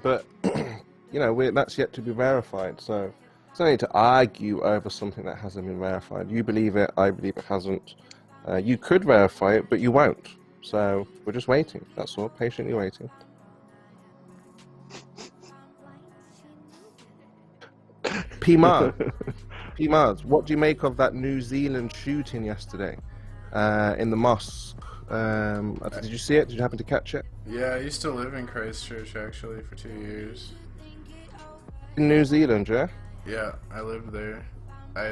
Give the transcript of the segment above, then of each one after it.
but that's yet to be verified. So there's no need to argue over something that hasn't been verified. You believe it, I believe it hasn't. You could verify it, but you won't. So we're just waiting. That's all. Patiently waiting. P Mars, what do you make of that New Zealand shooting yesterday in the mosque? Did you see it? Did you happen to catch it? Yeah, I used to live in Christchurch actually for 2 years. In New Zealand, yeah? Yeah, I lived there. I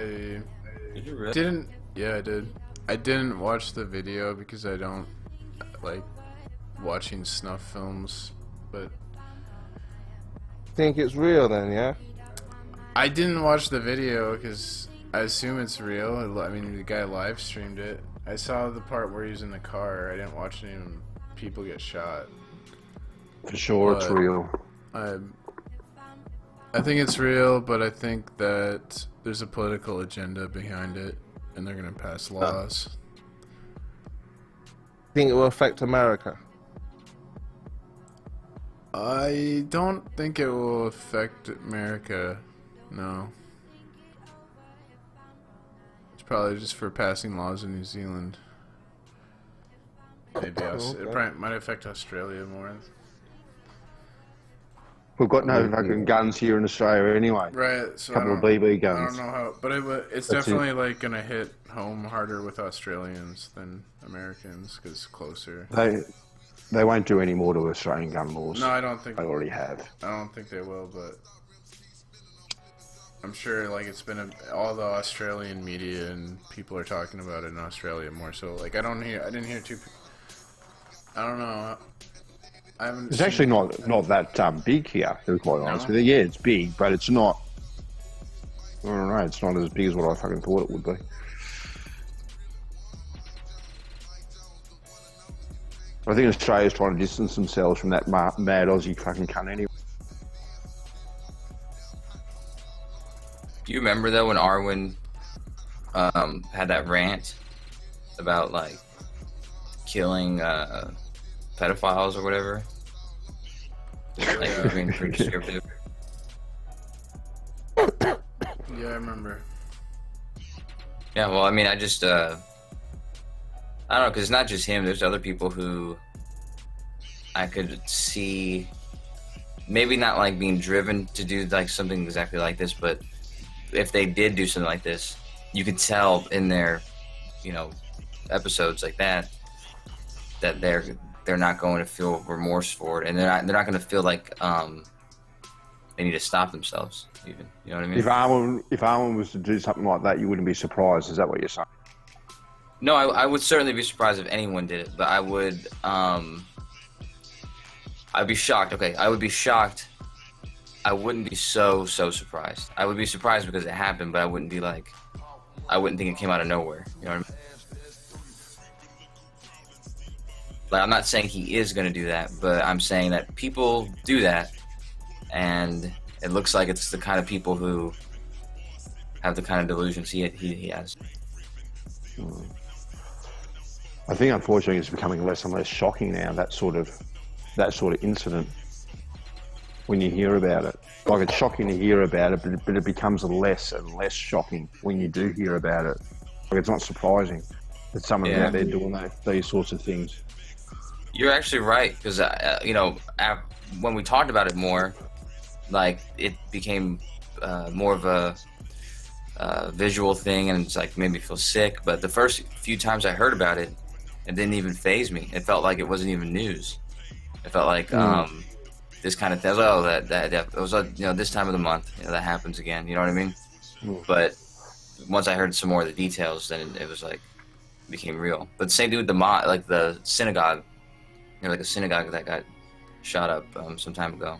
Did you really? didn't. Yeah, I did. I didn't watch the video because I don't like watching snuff films, but Think it's real then, yeah? I didn't watch the video because I assume it's real. I mean, the guy live streamed it. I saw the part where he was in the car. I didn't watch any people get shot. For sure, it's But real. I think it's real, but I think that there's a political agenda behind it, and they're gonna pass laws. Think it will affect America? I don't think it will affect America. No. It's probably just for passing laws in New Zealand. Maybe it probably might affect Australia more. We've got no fucking guns here in Australia anyway. Right, so A couple of BB guns. I don't know how, but it's That's definitely like gonna hit home harder with Australians than Americans because it's closer. They won't do any more to Australian gun laws. No, I don't think They already have. I don't think they will, but I'm sure like it's been all the Australian media and people are talking about it in Australia more. So like I didn't hear too. I don't know. I haven't. It's actually not that big here, to be quite honest with you. Yeah, it's big, but it's not. I don't know. It's not as big as what I fucking thought it would be. I think Australia's trying to distance themselves from that mad Aussie fucking cunt anyway. Do you remember though when Arwen had that rant about like killing pedophiles or whatever? Like he was being pretty descriptive. Yeah, I remember. Yeah, well, I mean, I just I don't know, because it's not just him. There's other people who I could see maybe not like being driven to do like something exactly like this, but if they did do something like this, you could tell in their, episodes like that they're not going to feel remorse for it, and they're not going to feel like they need to stop themselves. Even, you know what I mean? If Arwen was to do something like that, you wouldn't be surprised. Is that what you're saying? No, I would certainly be surprised if anyone did it, but I would I'd be shocked. Okay, I would be shocked. I wouldn't be so surprised. I would be surprised because it happened, but I wouldn't be like, I wouldn't think it came out of nowhere. You know what I mean? Like, I'm not saying he is going to do that, but I'm saying that people do that, and it looks like it's the kind of people who have the kind of delusions he has. I think unfortunately it's becoming less and less shocking now, that sort of incident, when you hear about it. Like, it's shocking to hear about it, but it becomes less and less shocking when you do hear about it. Like, it's not surprising that someone's out there doing these sorts of things. You're actually right, because when we talked about it more, like, it became more of a visual thing, and it's like made me feel sick. But the first few times I heard about it, it didn't even faze me. It felt like it wasn't even news. It felt like this kind of thing. Oh, that it was this time of the month, that happens again. You know what I mean? But once I heard some more of the details, then it was like it became real. But same thing with the synagogue. Like a synagogue that got shot up some time ago,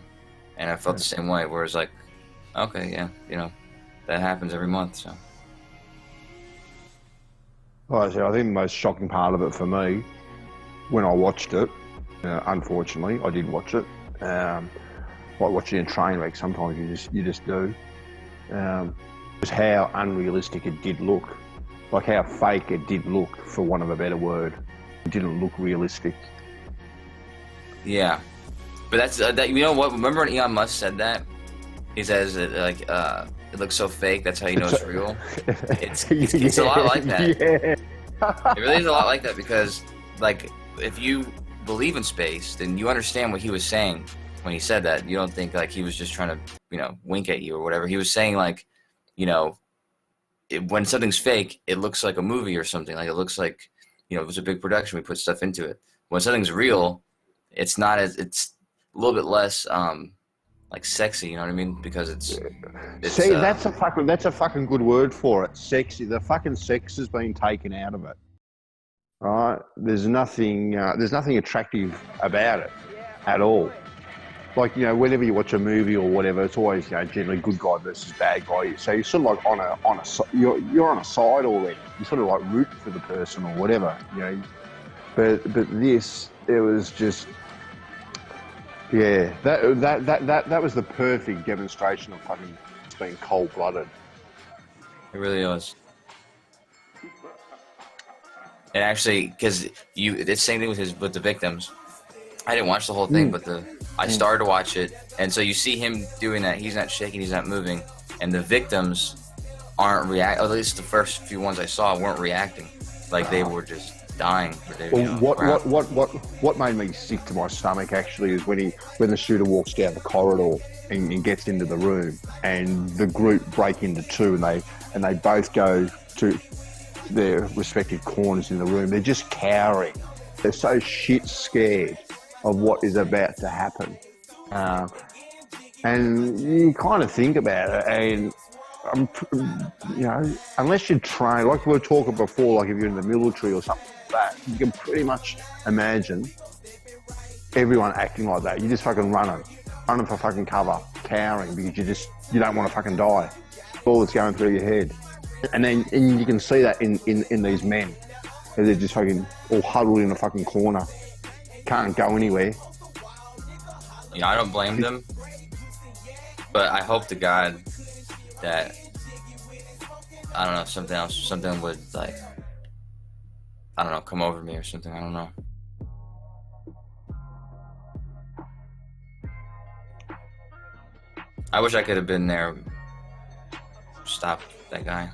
and I felt the same way. Where it's like, okay, yeah, that happens every month. So. Well, I think the most shocking part of it for me, when I watched it, unfortunately, I did watch it. Like watching a train wreck, sometimes you just do. Was how unrealistic it did look, like how fake it did look, for want of a better word. It didn't look realistic. Yeah, But that's that. You know what? Remember when Elon Musk said that? He says that it looks so fake. That's how you know it's real. It's a lot like that. Yeah. It really is a lot like that because, like, if you believe in space, then you understand what he was saying when he said that. You don't think like he was just trying to, wink at you or whatever. He was saying like, when something's fake, it looks like a movie or something. Like it looks like, it was a big production. We put stuff into it. When something's real, it's a little bit less like sexy. You know what I mean? Because it's See, that's a fucking good word for it. Sexy. The fucking sex has been taken out of it. Right? There's nothing attractive about it at all. Like, whenever you watch a movie or whatever, it's always, generally good guy versus bad guy. So you're sort of like you're on a side already. You're sort of like rooting for the person or whatever, But this, it was just, yeah, that was the perfect demonstration of fucking being cold-blooded. It really was. And actually, because it's the same thing with the victims. I didn't watch the whole thing, but I started to watch it, and so you see him doing that. He's not shaking, he's not moving, and the victims aren't reacting. At least the first few ones I saw weren't reacting, like they were just dying. What made me sick to my stomach actually is when the shooter walks down the corridor and gets into the room, and the group break into two, and they both go to their respective corners in the room. They're just cowering. They're so shit scared of what is about to happen. And you kind of think about it, and unless you train, like we were talking before, like if you're in the military or something like that, you can pretty much imagine everyone acting like that. You're just fucking running for fucking cover, cowering because you don't want to fucking die. All that's going through your head. And you can see that in these men. They're just fucking all huddled in a fucking corner. Can't go anywhere. I don't blame them. But I hope to God that, I don't know, something would, like, I don't know, come over me or something. I don't know. I wish I could have been there, stop that guy.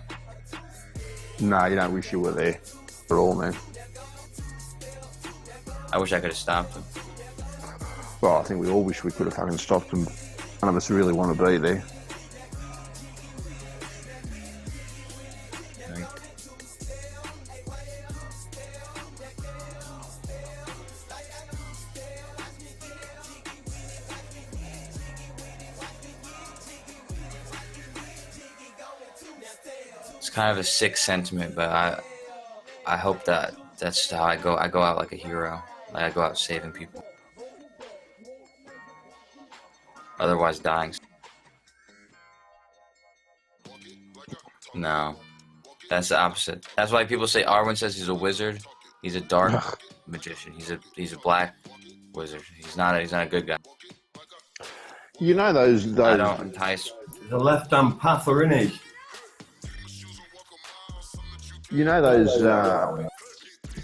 No, you don't wish you were there at all, man. I wish I could have stopped him. Well, I think we all wish we could have fucking stopped him. None of us really want to be there. Right. It's kind of a sick sentiment, but I hope that's how I go. I go out like a hero. Like I go out saving people. Otherwise dying. No. That's the opposite. That's why people say Arwen says he's a wizard. He's a dark magician. He's a black wizard. He's not a good guy. You know those I don't entice. The left-hand pather, isn't he? You know those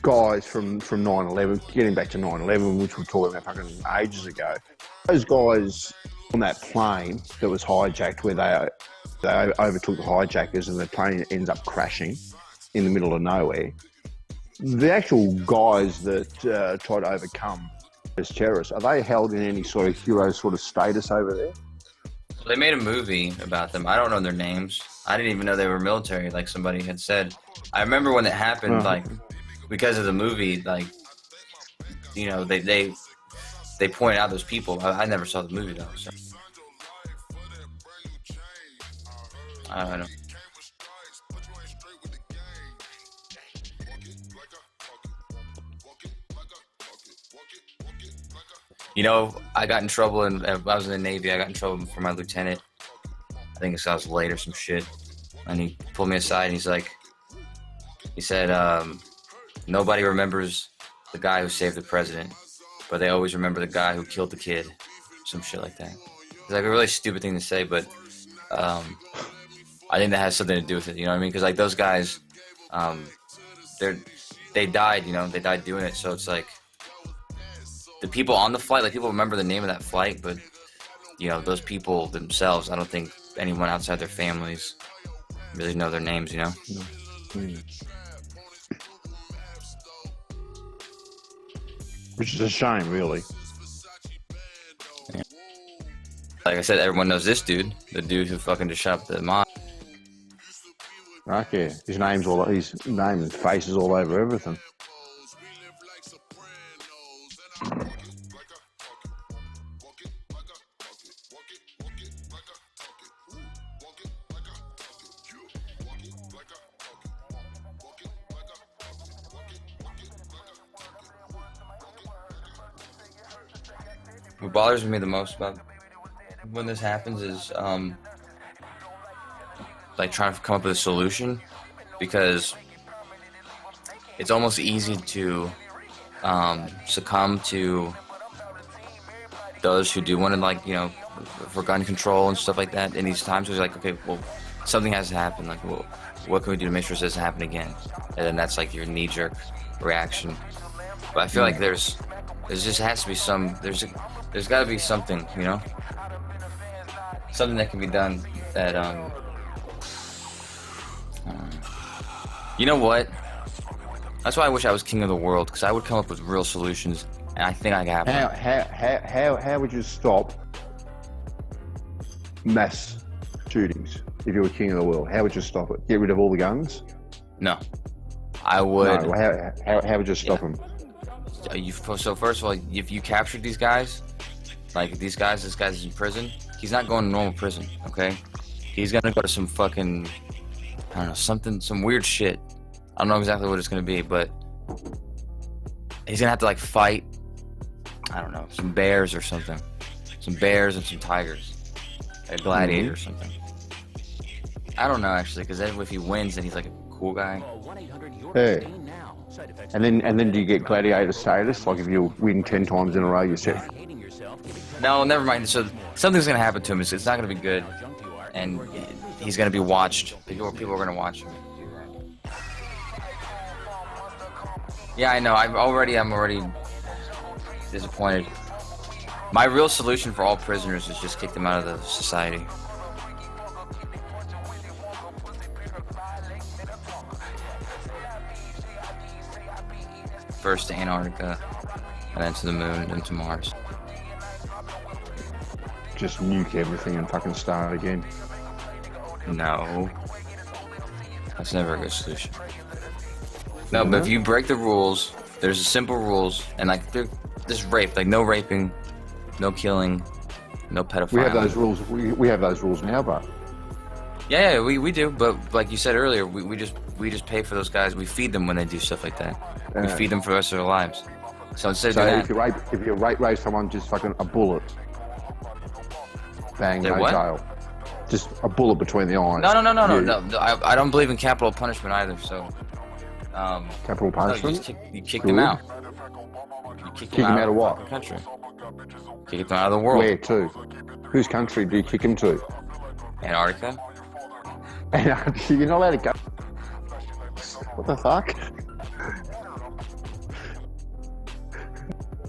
guys from 9/11, getting back to 9/11, which we were talking about fucking ages ago. Those guys on that plane that was hijacked, where they overtook the hijackers and the plane ends up crashing in the middle of nowhere. The actual guys that try to overcome as terrorists, are they held in any sort of hero sort of status over there? So they made a movie about them. I don't know their names. I didn't even know they were military, like somebody had said. I remember when it happened, like, because of the movie, like, they point out those people. I never saw the movie, though, so. I don't know. I got in trouble, and I was in the Navy. I got in trouble for my lieutenant. I think I was late or some shit. And he pulled me aside, and he said, nobody remembers the guy who saved the president, but they always remember the guy who killed the kid. Some shit like that. It's like a really stupid thing to say, but I think that has something to do with it. You know what I mean? Because like those guys, they died. They died doing it. So it's like, the people on the flight, like people remember the name of that flight, but you know, those people themselves, I don't think anyone outside their families really know their names, you know? Which is a shame, really. Like I said, everyone knows this dude, the dude who fucking just shot up the mosque. Okay, his name and face is all over everything. What bothers me the most about when this happens is like trying to come up with a solution, because it's almost easy to succumb to those who do want to, like, you know, for gun control and stuff like that in these times. Where you're like, okay, well, something has to happen. Like, well, what can we do to make sure this doesn't happen again? And then that's like your knee-jerk reaction. But I feel like there just has to be there's got to be something, you know, something that can be done that you know what? That's why I wish I was king of the world, because I would come up with real solutions, and I think I can have How would you stop mass shootings if you were king of the world? How would you stop it? Get rid of all the guns? No, I would. No, how would you stop them? So first of all, if you captured these guys, like this guy's in prison, he's not going to normal prison, okay? He's gonna go to some fucking, I don't know, some weird shit. I don't know exactly what it's gonna be, but he's gonna have to like fight, I don't know, some bears or something. Some bears and some tigers. A gladiator or something. I don't know actually, because if he wins, then he's like a cool guy. Hey. And then do you get gladiator status? Like if you win 10 times in a row, you're set. No, never mind. So something's gonna happen to him. It's not gonna be good, and he's gonna be watched. People are gonna watch him. Yeah, I know. I'm already disappointed. My real solution for all prisoners is just kick them out of the society. First to Antarctica, and then to the moon, and then to Mars. Just nuke everything and fucking start again. No. That's never a good solution. No, but if you break the rules, there's simple rules, and like there's rape, like no raping, no killing, no pedophilia. We have those rules. We have those rules now, but yeah, we do. But like you said earlier, we just pay for those guys. We feed them when they do stuff like that. We feed them for the rest of their lives. So instead of doing that, if you rape someone, just fucking a bullet, bang, no jail. Just a bullet between the eyes. No. I don't believe in capital punishment either. So. Capital punishment? No, you kick them out. You kick them out of what? The country. Kick them out of the world. Where to? Whose country do you kick them to? Antarctica. Antarctica? You're not allowed to go. What the fuck?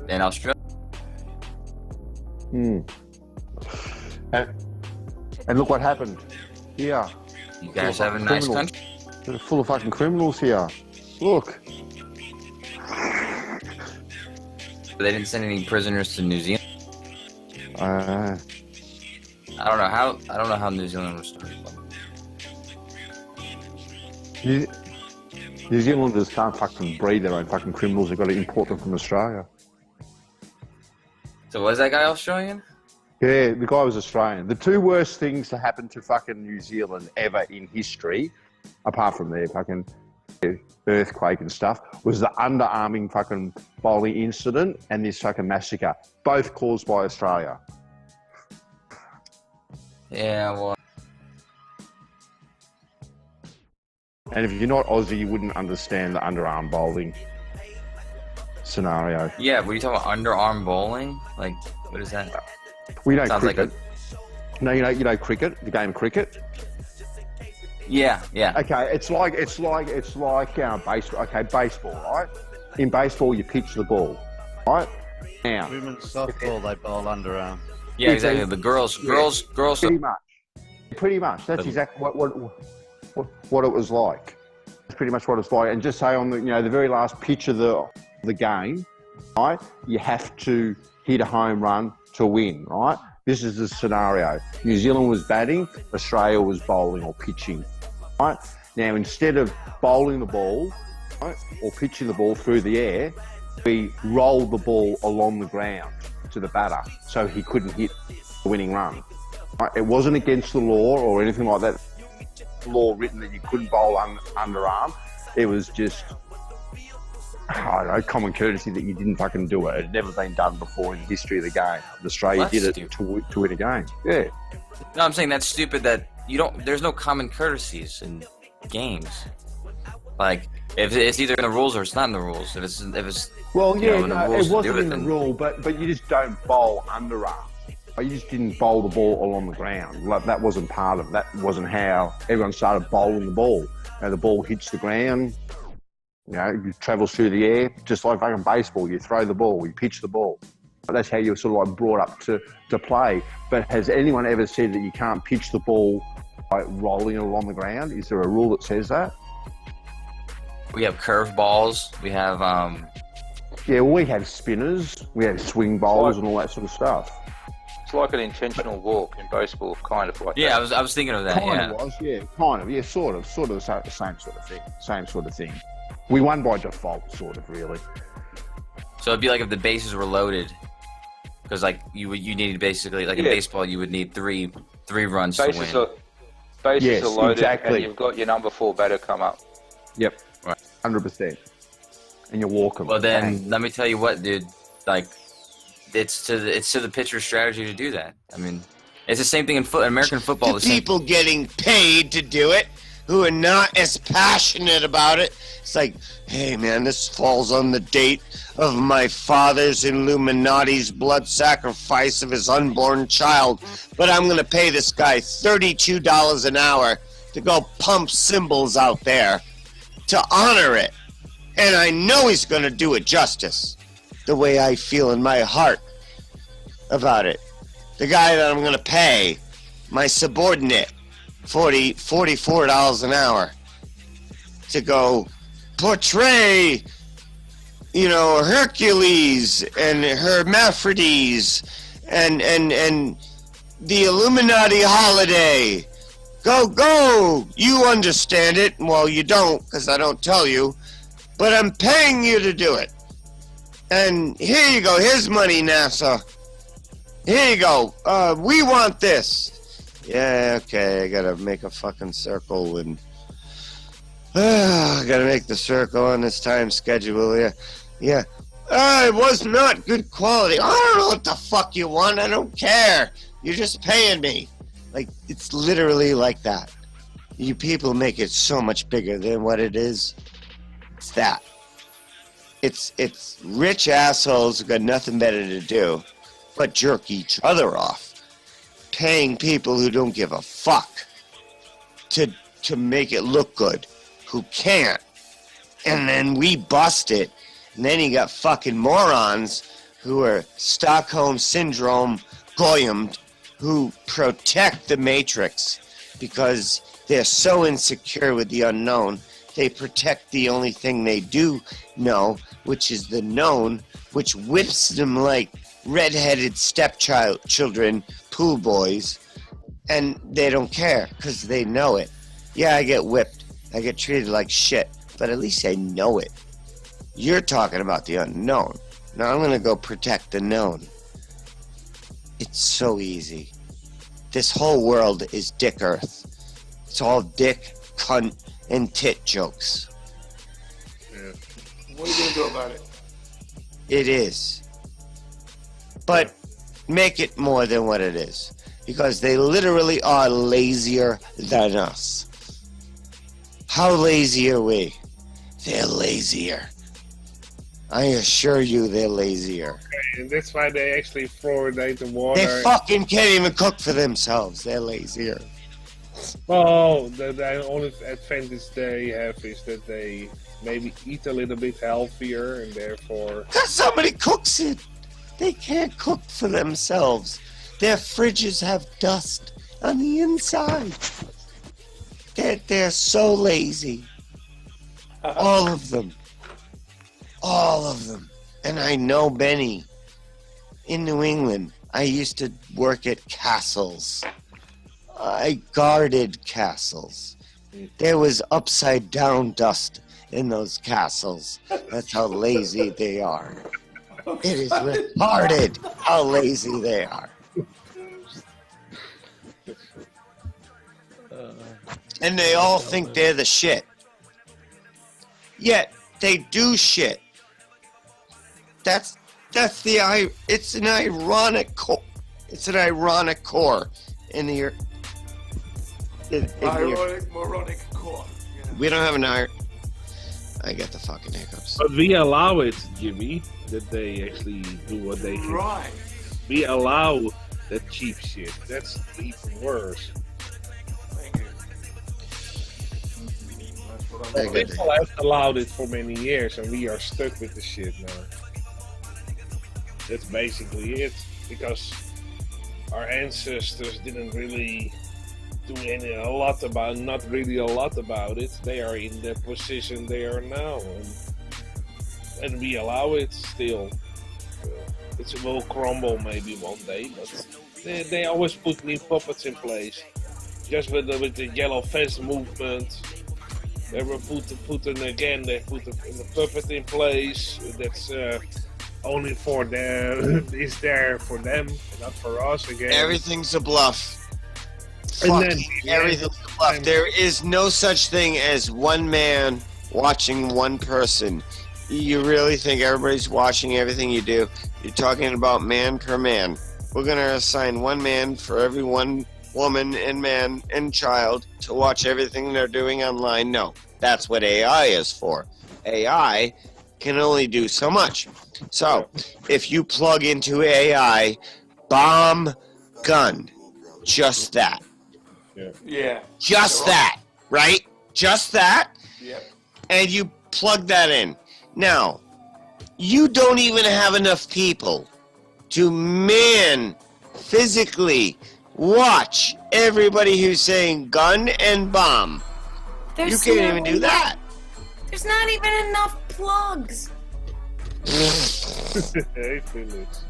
In Australia. And look what happened here. You guys have a nice country. They're full of fucking criminals here. Look. They didn't send any prisoners to New Zealand. I don't know how New Zealand was started. New Zealanders can't fucking breed their own fucking criminals. They've got to import them from Australia. So was that guy Australian? Yeah, the guy was Australian. The two worst things to happen to fucking New Zealand ever in history, apart from their fucking earthquake and stuff, was the underarming fucking bowling incident and this fucking massacre, both caused by Australia. Yeah, well. And if you're not Aussie, you wouldn't understand the underarm bowling scenario. Yeah, were you talking about underarm bowling? Like, what is that? We know Sounds cricket. like No, you know cricket, the game of cricket. Yeah. Okay, it's like baseball. Okay, baseball, right? In baseball, you pitch the ball, right? Now, Women's softball, they bowl underarm. Yeah, exactly. The girls. pretty much. That's exactly what it was like. That's pretty much what it's like. And just say on the very last pitch of the game, right? You have to hit a home run to win, right? This is the scenario. New Zealand was batting, Australia was bowling or pitching, right? Now, instead of bowling the ball, right, or pitching the ball through the air, we rolled the ball along the ground to the batter so he couldn't hit the winning run. Right? It wasn't against the law or anything like that. Law written that you couldn't bowl underarm. It was just, I don't know, common courtesy that you didn't fucking do it. It had never been done before in the history of the game. Australia did it to win a game. Yeah. No, I'm saying that's stupid that there's no common courtesies in games. Like, if it's either in the rules or it's not in the rules. If it's well, yeah, in the no, rules it wasn't to do in the rule, but you just don't bowl underarm. You just didn't bowl the ball along the ground. Like, that wasn't part of that. Wasn't how everyone started bowling the ball. The ball hits the ground. It travels through the air, just like fucking baseball. You throw the ball, you pitch the ball. That's how you're sort of like brought up to play. But has anyone ever said that you can't pitch the ball by rolling it along the ground? Is there a rule that says that? We have curve balls. We have Yeah, well, we have spinners. We have swing bowls and all that sort of stuff. It's like an intentional walk in baseball, kind of like yeah. that. I was thinking of that. Kind of, sort of the same sort of thing. We won by default, sort of, really. So it'd be like if the bases were loaded, because like you needed basically like in baseball you would need three runs to win. Bases are loaded, exactly. and you've got your number 4 batter come up. Yep, right, 100%. And you walk them. Well, then let me tell you what, dude. Like, it's to the pitcher's strategy to do that. I mean, it's the same thing in American football. The people getting paid to do it, who are not as passionate about it. It's like, hey man, this falls on the date of my father's Illuminati's blood sacrifice of his unborn child, but I'm gonna pay this guy $32 an hour to go pump cymbals out there to honor it. And I know he's gonna do it justice, the way I feel in my heart about it. The guy that I'm gonna pay, my subordinate, $44 an hour to go portray, Hercules and Hermaphrodites and the Illuminati holiday. Go! You understand it. Well, you don't, because I don't tell you. But I'm paying you to do it. And here you go. Here's money, NASA. Here you go. We want this. Yeah, okay, I gotta make a fucking circle and I gotta make the circle on this time schedule. Yeah. It was not good quality. I don't know what the fuck you want. I don't care. You're just paying me. Like, it's literally like that. You people make it so much bigger than what it is. It's that. It's rich assholes who got nothing better to do but jerk each other off. Paying people who don't give a fuck to make it look good, who can't. And then we bust it. And then you got fucking morons who are Stockholm Syndrome goyim, who protect the Matrix because they're so insecure with the unknown. They protect the only thing they do know, which is the known, which whips them like red-headed stepchildren, pool boys, and they don't care because they know it. Yeah, I get whipped. I get treated like shit, but at least I know it. You're talking about the unknown. Now I'm going to go protect the known. It's so easy. This whole world is dick earth. It's all dick, cunt, and tit jokes. Yeah. What are you going to do about it? It is. But make it more than what it is. Because they literally are lazier than us. How lazy are we? They're lazier. I assure you they're lazier. Okay, and that's why they actually fluoridate the water. They fucking can't even cook for themselves. They're lazier. Well, the only advantage they have is that they maybe eat a little bit healthier and therefore... Because somebody cooks it. They can't cook for themselves. Their fridges have dust on the inside. They're so lazy. All of them. All of them. And I know Benny. In New England, I used to work at castles. I guarded castles. There was upside down dust in those castles. That's how lazy they are. It is retarded how lazy they are. And they all think they're the shit. Yet they do shit. It's an ironic core. It's an ironic core in the moronic core. Yeah. We don't have an iron. I get the fucking hiccups. But we allow it, Jimmy, that they actually do what they can. Right. We allow that cheap shit. That's even worse. Thank you. People have allowed it for many years, and we are stuck with the shit now. That's basically it, because our ancestors didn't really do not really a lot about it. They are in the position they are now, and we allow it still. It will crumble maybe one day, but they always put new puppets in place. Just with the yellow vest movement, they were putting again. They put a puppet in place that's only for them. Is there for them, not for us again. Everything's a bluff. And then Everything's a bluff. There is no such thing as one man watching one person. You really think everybody's watching everything you do? You're talking about man per man. We're going to assign one man for every one woman and man and child to watch everything they're doing online. No, that's what AI is for. AI can only do so much. So, if you plug into AI, bomb, gun, just that. Yeah. Just that, right? Just that. Yep. And you plug that in. Now, you don't even have enough people to physically watch everybody who's saying gun and bomb. You can't even do that. There's not even enough plugs.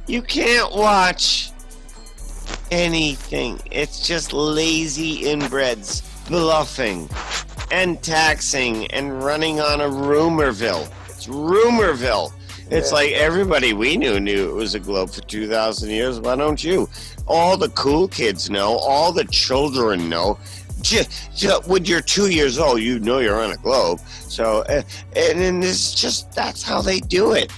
You can't watch anything. It's just lazy inbreds bluffing and taxing and running on a rumorville. It's rumorville. It's like everybody we knew it was a globe for 2,000 years. Why don't you? All the cool kids know. All the children know. When you're 2 years old, you know you're on a globe. So, and it's just, that's how they do it.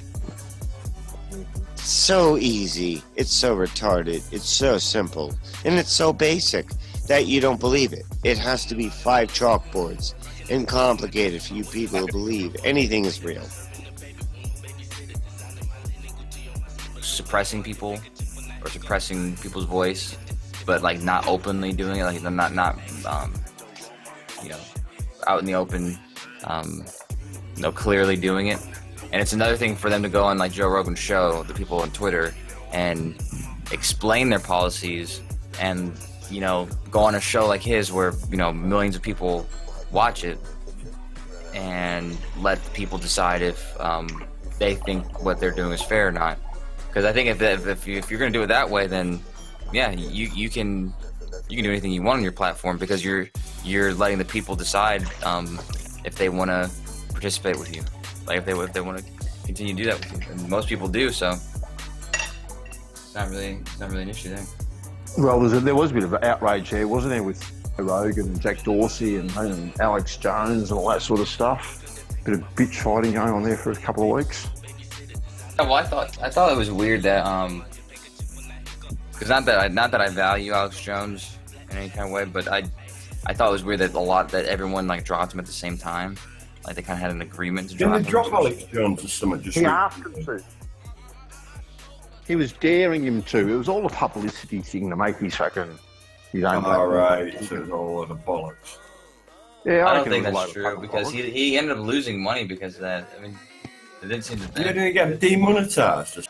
So easy. It's so retarded. It's so simple. And it's so basic that you don't believe it. It has to be 5 chalkboards and complicated for you people to believe anything is real. Suppressing people or suppressing people's voice, but like not openly doing it, like they're not out in the open, clearly doing it. And it's another thing for them to go on like Joe Rogan's show, the people on Twitter, and explain their policies, and go on a show like his where millions of people watch it, and let the people decide if they think what they're doing is fair or not. Because I think if you're going to do it that way, then yeah, you can do anything you want on your platform, because you're letting the people decide if they want to participate with you, like if they want to continue to do that with you. And most people do, so it's not really an issue there. Well, there was a bit of outrage there, wasn't there, with Rogan and Jack Dorsey and Alex Jones and all that sort of stuff. Bit of bitch fighting going on there for a couple of weeks. Yeah, well, I thought it was weird that because not that I value Alex Jones in any kind of way, but I thought it was weird that everyone like dropped him at the same time. Like they kind of had an agreement to drop him. Didn't they drop Alex Jones or something? He asked him to. He was daring him to. It was all a publicity thing to make his own. All right, so it's all a bollocks. Yeah, I don't think that's true, because he ended up losing money because of that. I mean, it didn't seem to. He didn't get demonetized.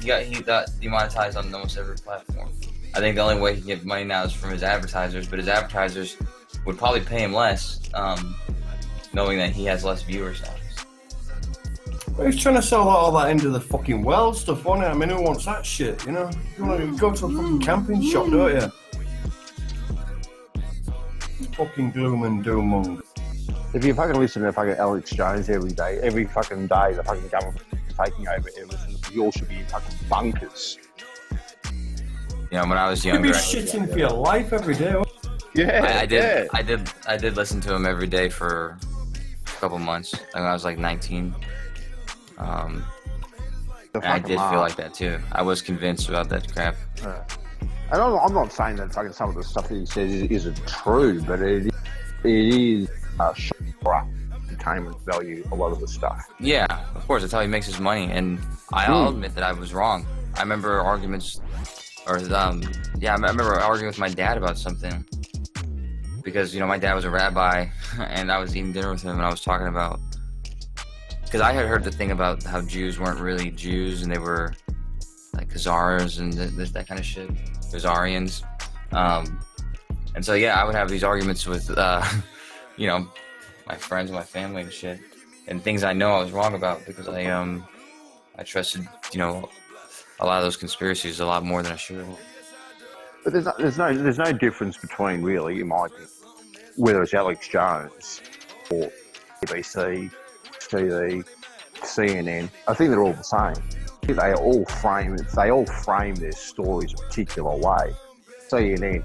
he got demonetized on almost every platform. I think the only way he can get money now is from his advertisers, but his advertisers would probably pay him less, knowing that he has less viewers now. Well, he's trying to sell all that into the fucking world stuff, wasn't it? I mean, who wants that shit, you know? You want to go to a fucking camping shop, don't you? Fucking gloom and doom monger. If you fucking listen to fucking Alex Jones every fucking day, the fucking government is taking over everything. You all should be in fucking bunkers. You know, when I was You'd younger, be shitting for your life every day. Yeah, I did listen to him every day for a couple months. I think I was like 19. And I did feel like that too. I was convinced about that crap. And I'm not saying that fucking some of the stuff that he says isn't true, but it is entertainment value, a lot of the stuff. Yeah, of course, that's how he makes his money, and I'll admit that I was wrong. I remember arguments, I remember arguing with my dad about something, because, you know, my dad was a rabbi, and I was eating dinner with him, and I was talking about, because I had heard the thing about how Jews weren't really Jews, and they were like Khazars and that kind of shit, Khazarians, and so yeah, I would have these arguments with, you know, my friends and my family and shit, and things I know I was wrong about because I trusted, you know, a lot of those conspiracies a lot more than I should. But there's no difference between, really, in my opinion, whether it's Alex Jones or BBC, TV, CNN. I think they're all the same. They all frame their stories a particular way. CNN,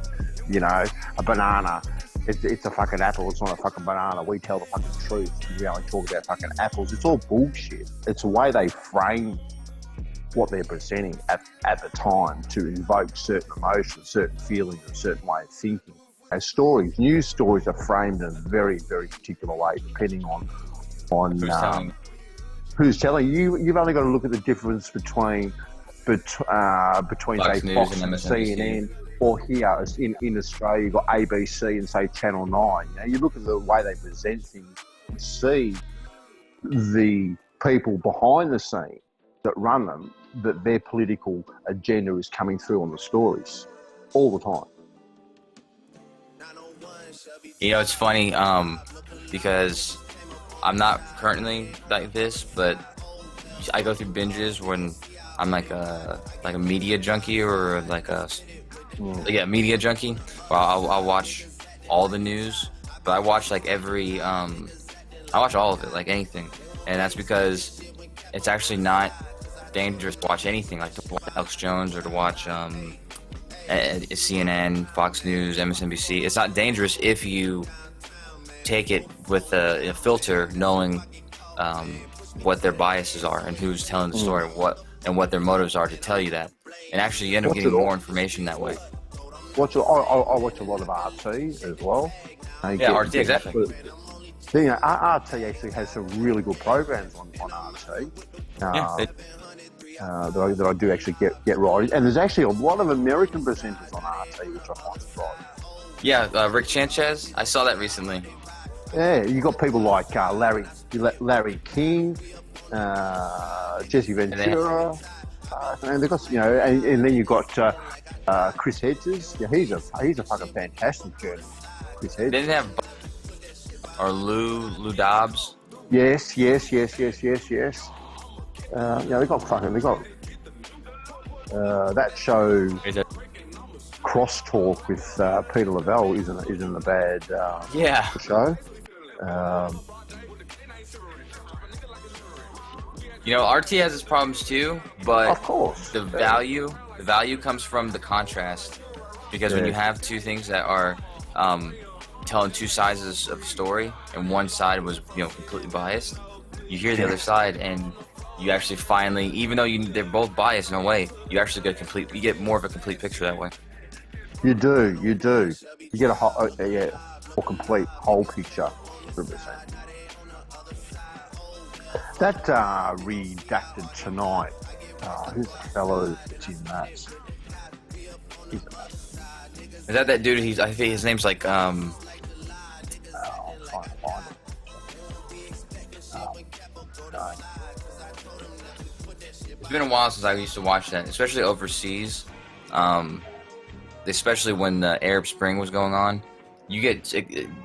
you know, a banana. It's a fucking apple. It's not a fucking banana. We tell the fucking truth. We only talk about fucking apples. It's all bullshit. It's the way they frame what they're presenting at the time to invoke certain emotions, certain feelings, a certain way of thinking. As stories, news stories are framed in a very, very particular way, depending on who's telling you. You've only got to look at the difference between Fox say Fox and CNN, or here in Australia you've got ABC and say Channel 9. You know, you look at the way they present things, you see the people behind the scene that run them, that their political agenda is coming through on the stories all the time. You know, it's funny, because I'm not currently like this, but I go through binges when I'm like a media junkie or like a media junkie. Well, I'll watch all the news, but I watch like I watch all of it, like anything, and that's because it's actually not dangerous to watch anything, like to watch Alex Jones or to watch CNN, Fox News, MSNBC. It's not dangerous if you take it with a filter, knowing what their biases are and who's telling the story, what their motives are to tell you that, and actually you end up getting more information that way. I watch a lot of RT as well. Yeah, RT, exactly. You know, RT actually has some really good programs on RT. That I do actually get right. And there's actually a lot of American presenters on RT, which I find surprising. Yeah, Rick Sanchez, I saw that recently. Yeah, you got people like Larry King, Jesse Ventura, and they got, you know, and then you got Chris Hedges. Yeah, he's a fucking fantastic journalist. Chris Hedges. They didn't have Lou Dobbs. Yes. Yeah, they got that show. Crosstalk with Peter Lavelle isn't a bad show. You know, RT has its problems too, but of course the value comes from the contrast, because when you have two things that are telling two sides of a story, and one side was, you know, completely biased, you hear the other side, and you actually finally, even though they're both biased in a way, you actually get more of a complete picture that way. You do. You get a complete whole picture. 100%. That Redacted Tonight. Who's the fellow that's in that? He's Is that dude? I think his name's like I'm trying to find it. His been a while since I used to watch that, especially overseas. Especially when the Arab Spring was going on. You get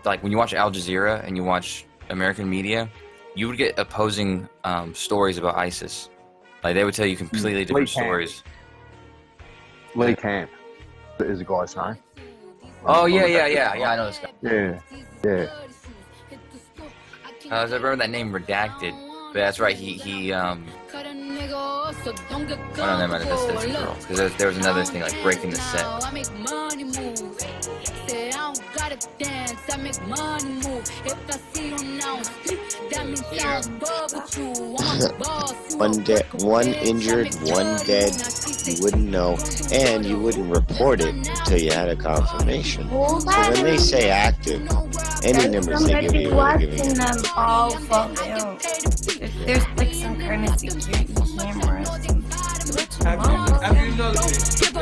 like when you watch Al Jazeera and you watch American media, you would get opposing stories about ISIS. Like they would tell you completely different stories. Lee Camp is the guy's name. Oh yeah, I know this guy. Yeah. I remember that name redacted, but that's right. He Oh no, never mind. That's the girl. Because there was another thing like breaking the set. One injured, one dead. You wouldn't know, and you wouldn't report it until you had a confirmation. So when they say active, any numbers they give you, they're giving you. them all fall down. There's like some kind of security cameras. Have you noticed?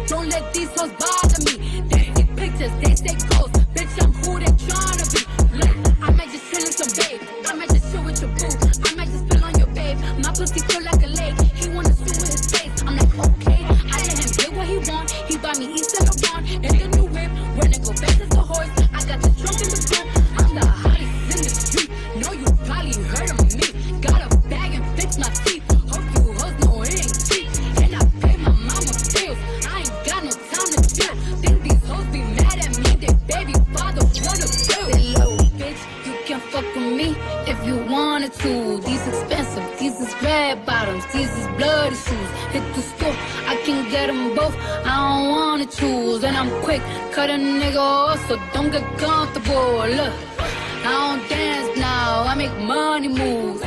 Don't let these hoes bother me. They see pictures, they say ghosts. Bitch, I'm who they tryna be. Look, I might just chill in some babe. I might just chill with your boo. I might just spill on your babe. My pussy feel like a lake. He wanna swim with his face. I'm like, okay. I let him get what he want. He buy me East and LeBron and the new whip. When I go fast as a horse, I got the trunk in the front. I'm the hottest in the street. Know you probably heard of me. Got a bag and fix my teeth. Hope you hoes know it ain't cheap. And I pay my mama bills. I ain't got no time to chill. Think these hoes be mad at me. They baby father wanna bill. Little bitch, you can fuck with me if you wanted to. These expensive, these is red bottoms, these is bloody shoes. Hit the store, I can get them both. I don't wanna choose, and I'm quick. Cut a nigga off, so don't get comfortable. Look, I don't dance now, I make money move.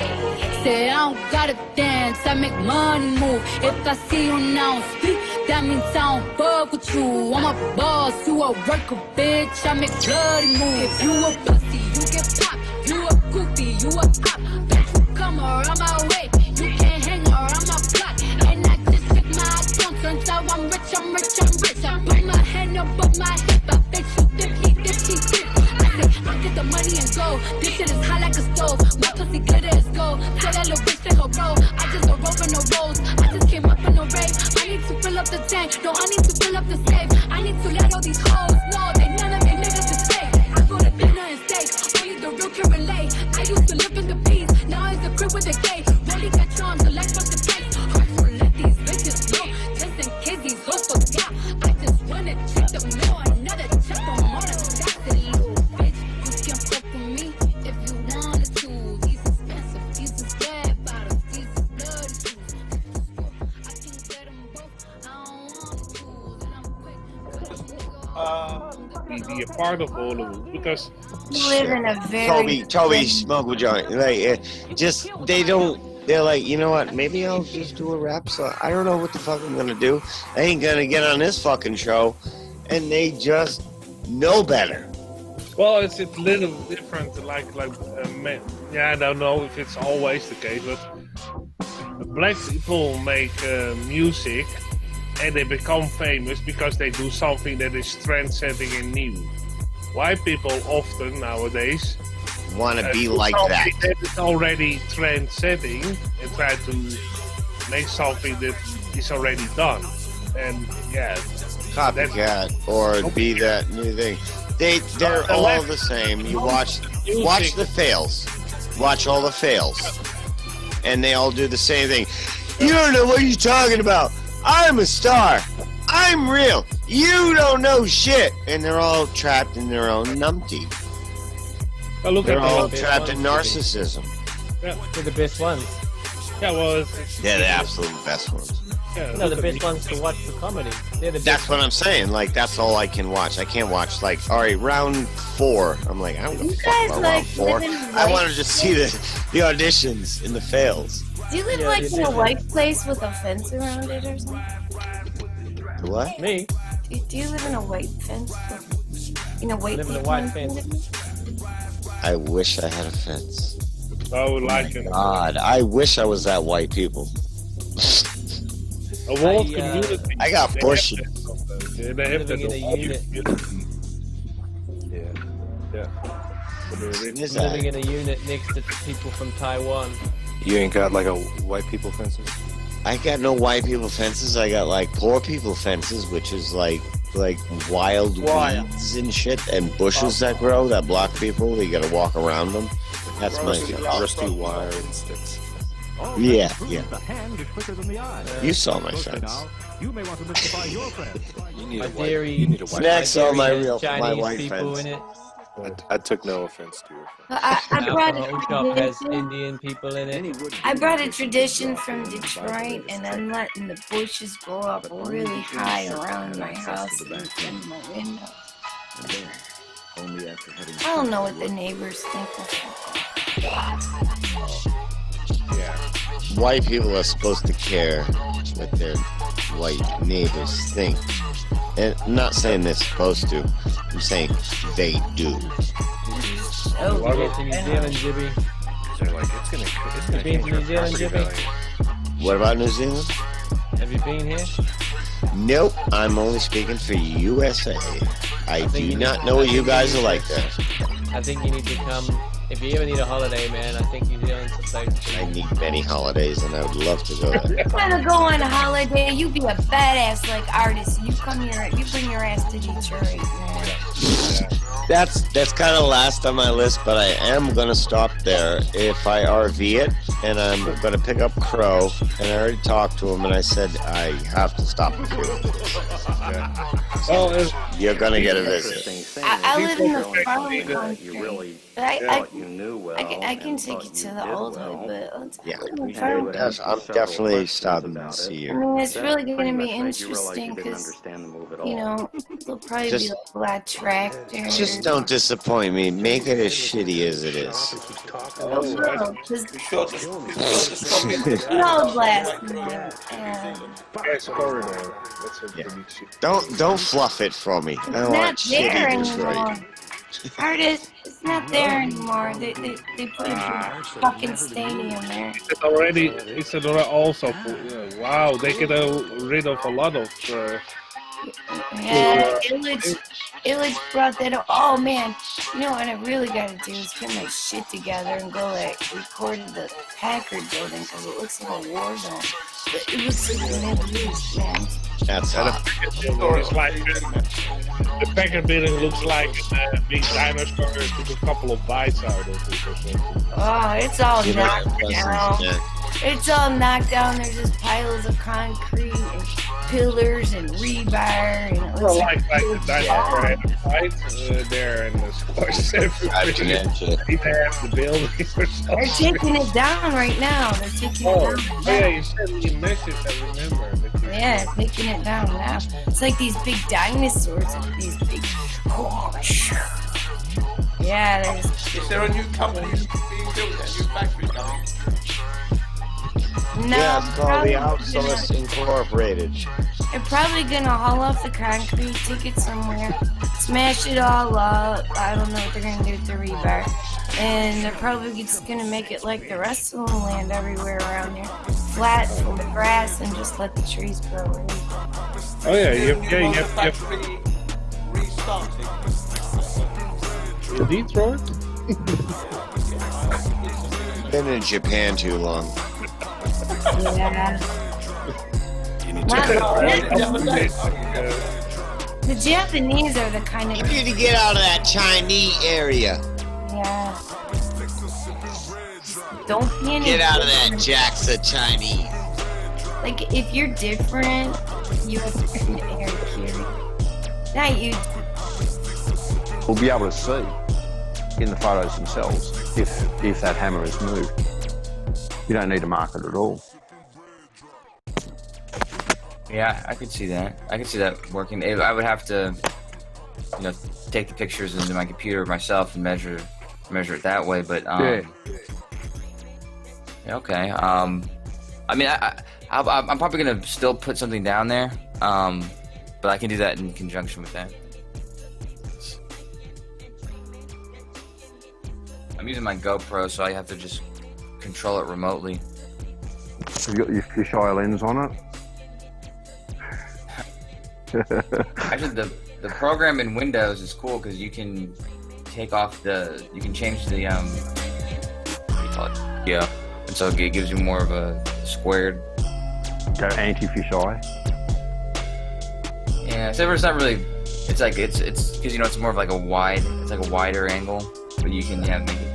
Say I don't gotta dance, I make money move. If I see you now speak, that means I don't fuck with you. I'm a boss, you a worker, bitch. I make bloody moves. If you a pussy, you get popped. You a goofy, you a op. Bitch, you come around my way. You can't hang around my block. And I just check my account. Turns out I'm rich, I'm rich, I'm rich. I put my hand above my hip. I bet you dip. I say, I get the money and go. This shit is hot like a stove. My pussy glitter is gold. Tell that little bitch to her roll. I just a rope in the rolls. I just came up in a rave. I need to fill up the tank. No, I need to fill up the safe. I need to let all these hoes know they none of me niggas is fake. I go to dinner and steak. Only the real can relate. I used to live in the peace. Now it's a crib with a gate. Rolly got charms, the life of the place. So let these bitches know. Just in case these hoes forgot. I just wanna check the mail. Another check on all the stacks. Little bitch, you can fuck with me if you wanted to. These expensive, these is red bottoms, these is bloody shoes. I can get them both. I don't wanna choose, and I'm quick. Be a part of all of it because You live in a very Toby, smoke with joint. Like, they're like, you know what? Maybe I'll just do a rap song. I don't know what the fuck I'm gonna do. I ain't gonna get on this fucking show, and they just know better. well, it's a little different. Like I don't know if it's always the case, but black people make music and they become famous because they do something that is trend-setting and new. White people often nowadays Want to be do like that. something that is already trend-setting and try to make something that is already done. And yeah, Copycat or be that new thing. They're all the same. You watch the fails. Watch all the fails. And they all do the same thing. You don't know what you're talking about. I'm a star. I'm real. You don't know shit. And they're all trapped in their own numpty. Well, look They're at all the trapped in narcissism. Yeah. They're the best ones. Yeah, well, They're the absolute best ones. yeah, No, look the at best the- ones to watch for comedy. They're the That's best. what I'm saying. Like, that's all I can watch. I can't watch, like, all right, round 4. I'm like, I don't give a You fuck guys about like round 4. live in I white- want to just see the auditions and the fails. Do you live Yeah, like you in a do. white place with a fence around it or something? What? Me. Do you live in a white fence? In a white Live in a people white community? I wish I had a fence. I would like it. God, I wish I was that white people. A world I, community. I got They bushy. have that sometimes. Yeah, they have that Living in a all unit. community. Yeah. Yeah. For the rich. Is I'm living that? in a unit next to people from Taiwan. You ain't got like a white people fences? I got no white people fences. I got like poor people fences, which is like wild weeds and shit and bushes that grow that block people. You gotta walk around them. That's my Rusty wire and sticks. Yeah, yeah. The hand is quicker than the eye. You saw my Closer fence. now, you may want to mystify your friends. You need My a white. dairy, You need a white. Snacks all my dairy real has my Chinese white people fence. in it. I took no offense to your friend. I The brought alcohol shop has Indian people in it. I brought a tradition from Detroit, and I'm letting the bushes grow up really high around my house and in my window. I don't know what the neighbors think of Yeah. White people are supposed to care what their white neighbors think. And I'm not saying they're supposed to. I'm saying they do. Oh, Get to New Zealand, Jibby. They're like, it's gonna Been change to your New Zealand, property Jimmy? value. What about New Zealand? Have you been here? Nope, I'm only speaking for USA. I think do you not need- know I what you think you guys need are to- like there. I think you need to come. If you ever need a holiday, man, I think New Zealand's the place to I be. need many holidays and I would love to go there. You wanna go on a holiday? You be a badass like artist. You come here. You bring your ass to Detroit, man. That's kind of last on my list, but I am gonna stop there if I RV it, and I'm gonna pick up Crow. And I already talked to him, and I said I have to stop with you. Well, it's, You're gonna get a visit. I live in the farm You country, really but I knew well. I can take you to the old hood, but let's Yeah, I live in the farm country. I'm definitely stopping to see I you. mean, it's really going to be interesting because, you know, there'll probably Just- be like a lot of tractors. Just don't disappoint me. Make it as shitty as it is. Oh, no, 'cause snow last night, and it's corridor. That's a Yeah. pretty shit. Don't fluff it for me. I it's want not there shitty anymore. Detroit. Artist, it's not there anymore. They put a big fucking stadium there. It's already. It's already also. Wow, they get rid of a lot of. Yeah, Illich brought that up. Oh man, you know what I really gotta do is get my shit together and go like record the Packard building because it looks like a war zone. But it looks like the Middle East, man. That's hot. It's like the Packard building looks like a big dinosaur took a couple of bites out of it or something. Oh, it's all You know, knocked down. yeah. It's all knocked down. There's just piles of concrete and pillars and rebar, and it looks Well, like it's the dinosaur had a fight there and the squash everything. They have the building or They're something. taking it down right now. They're taking it Oh, down. yeah, you sent me a message, I remember. Yeah, taking it down now. It's like these big dinosaurs and these big. Yeah, there's. Is there a new company being built, a new factory coming? No, Yeah, it's called probably the Outsource Incorporated. they're probably gonna haul off the concrete, take it somewhere, smash it all up. I don't know what they're gonna do with the rebar. And they're probably just gonna make it like the rest of the land everywhere around here. Flat, full of grass, and just let the trees grow. Oh yeah, you have Restarting. Detroit? Been in Japan too long. Yeah. You need Not to. the Japanese are the kind You of. need to get out of that Chinese area. Yeah. Don't be any Get out of that different. Jaxa Chinese. Like, if you're different, you have to air carry. Not you. We'll be able to see in the photos themselves if that hammer is moved. You don't need to mark it at all. Yeah, I could see that. I could see that working. I would have to, you know, take the pictures into my computer myself and measure it that way. But Yeah. Okay. I mean, I'm probably gonna still put something down there. But I can do that in conjunction with that. I'm using my GoPro, so I have to just control it remotely. Have you got your fisheye lens on it? Actually, the program in Windows is cool because you can take off the. You can change the what do you call it? Yeah, and so it gives you more of a squared. Go anti-fisheye. Yeah, except for it's not really. It's like it's because it's more of like a wide. It's like a wider angle, but you can make it.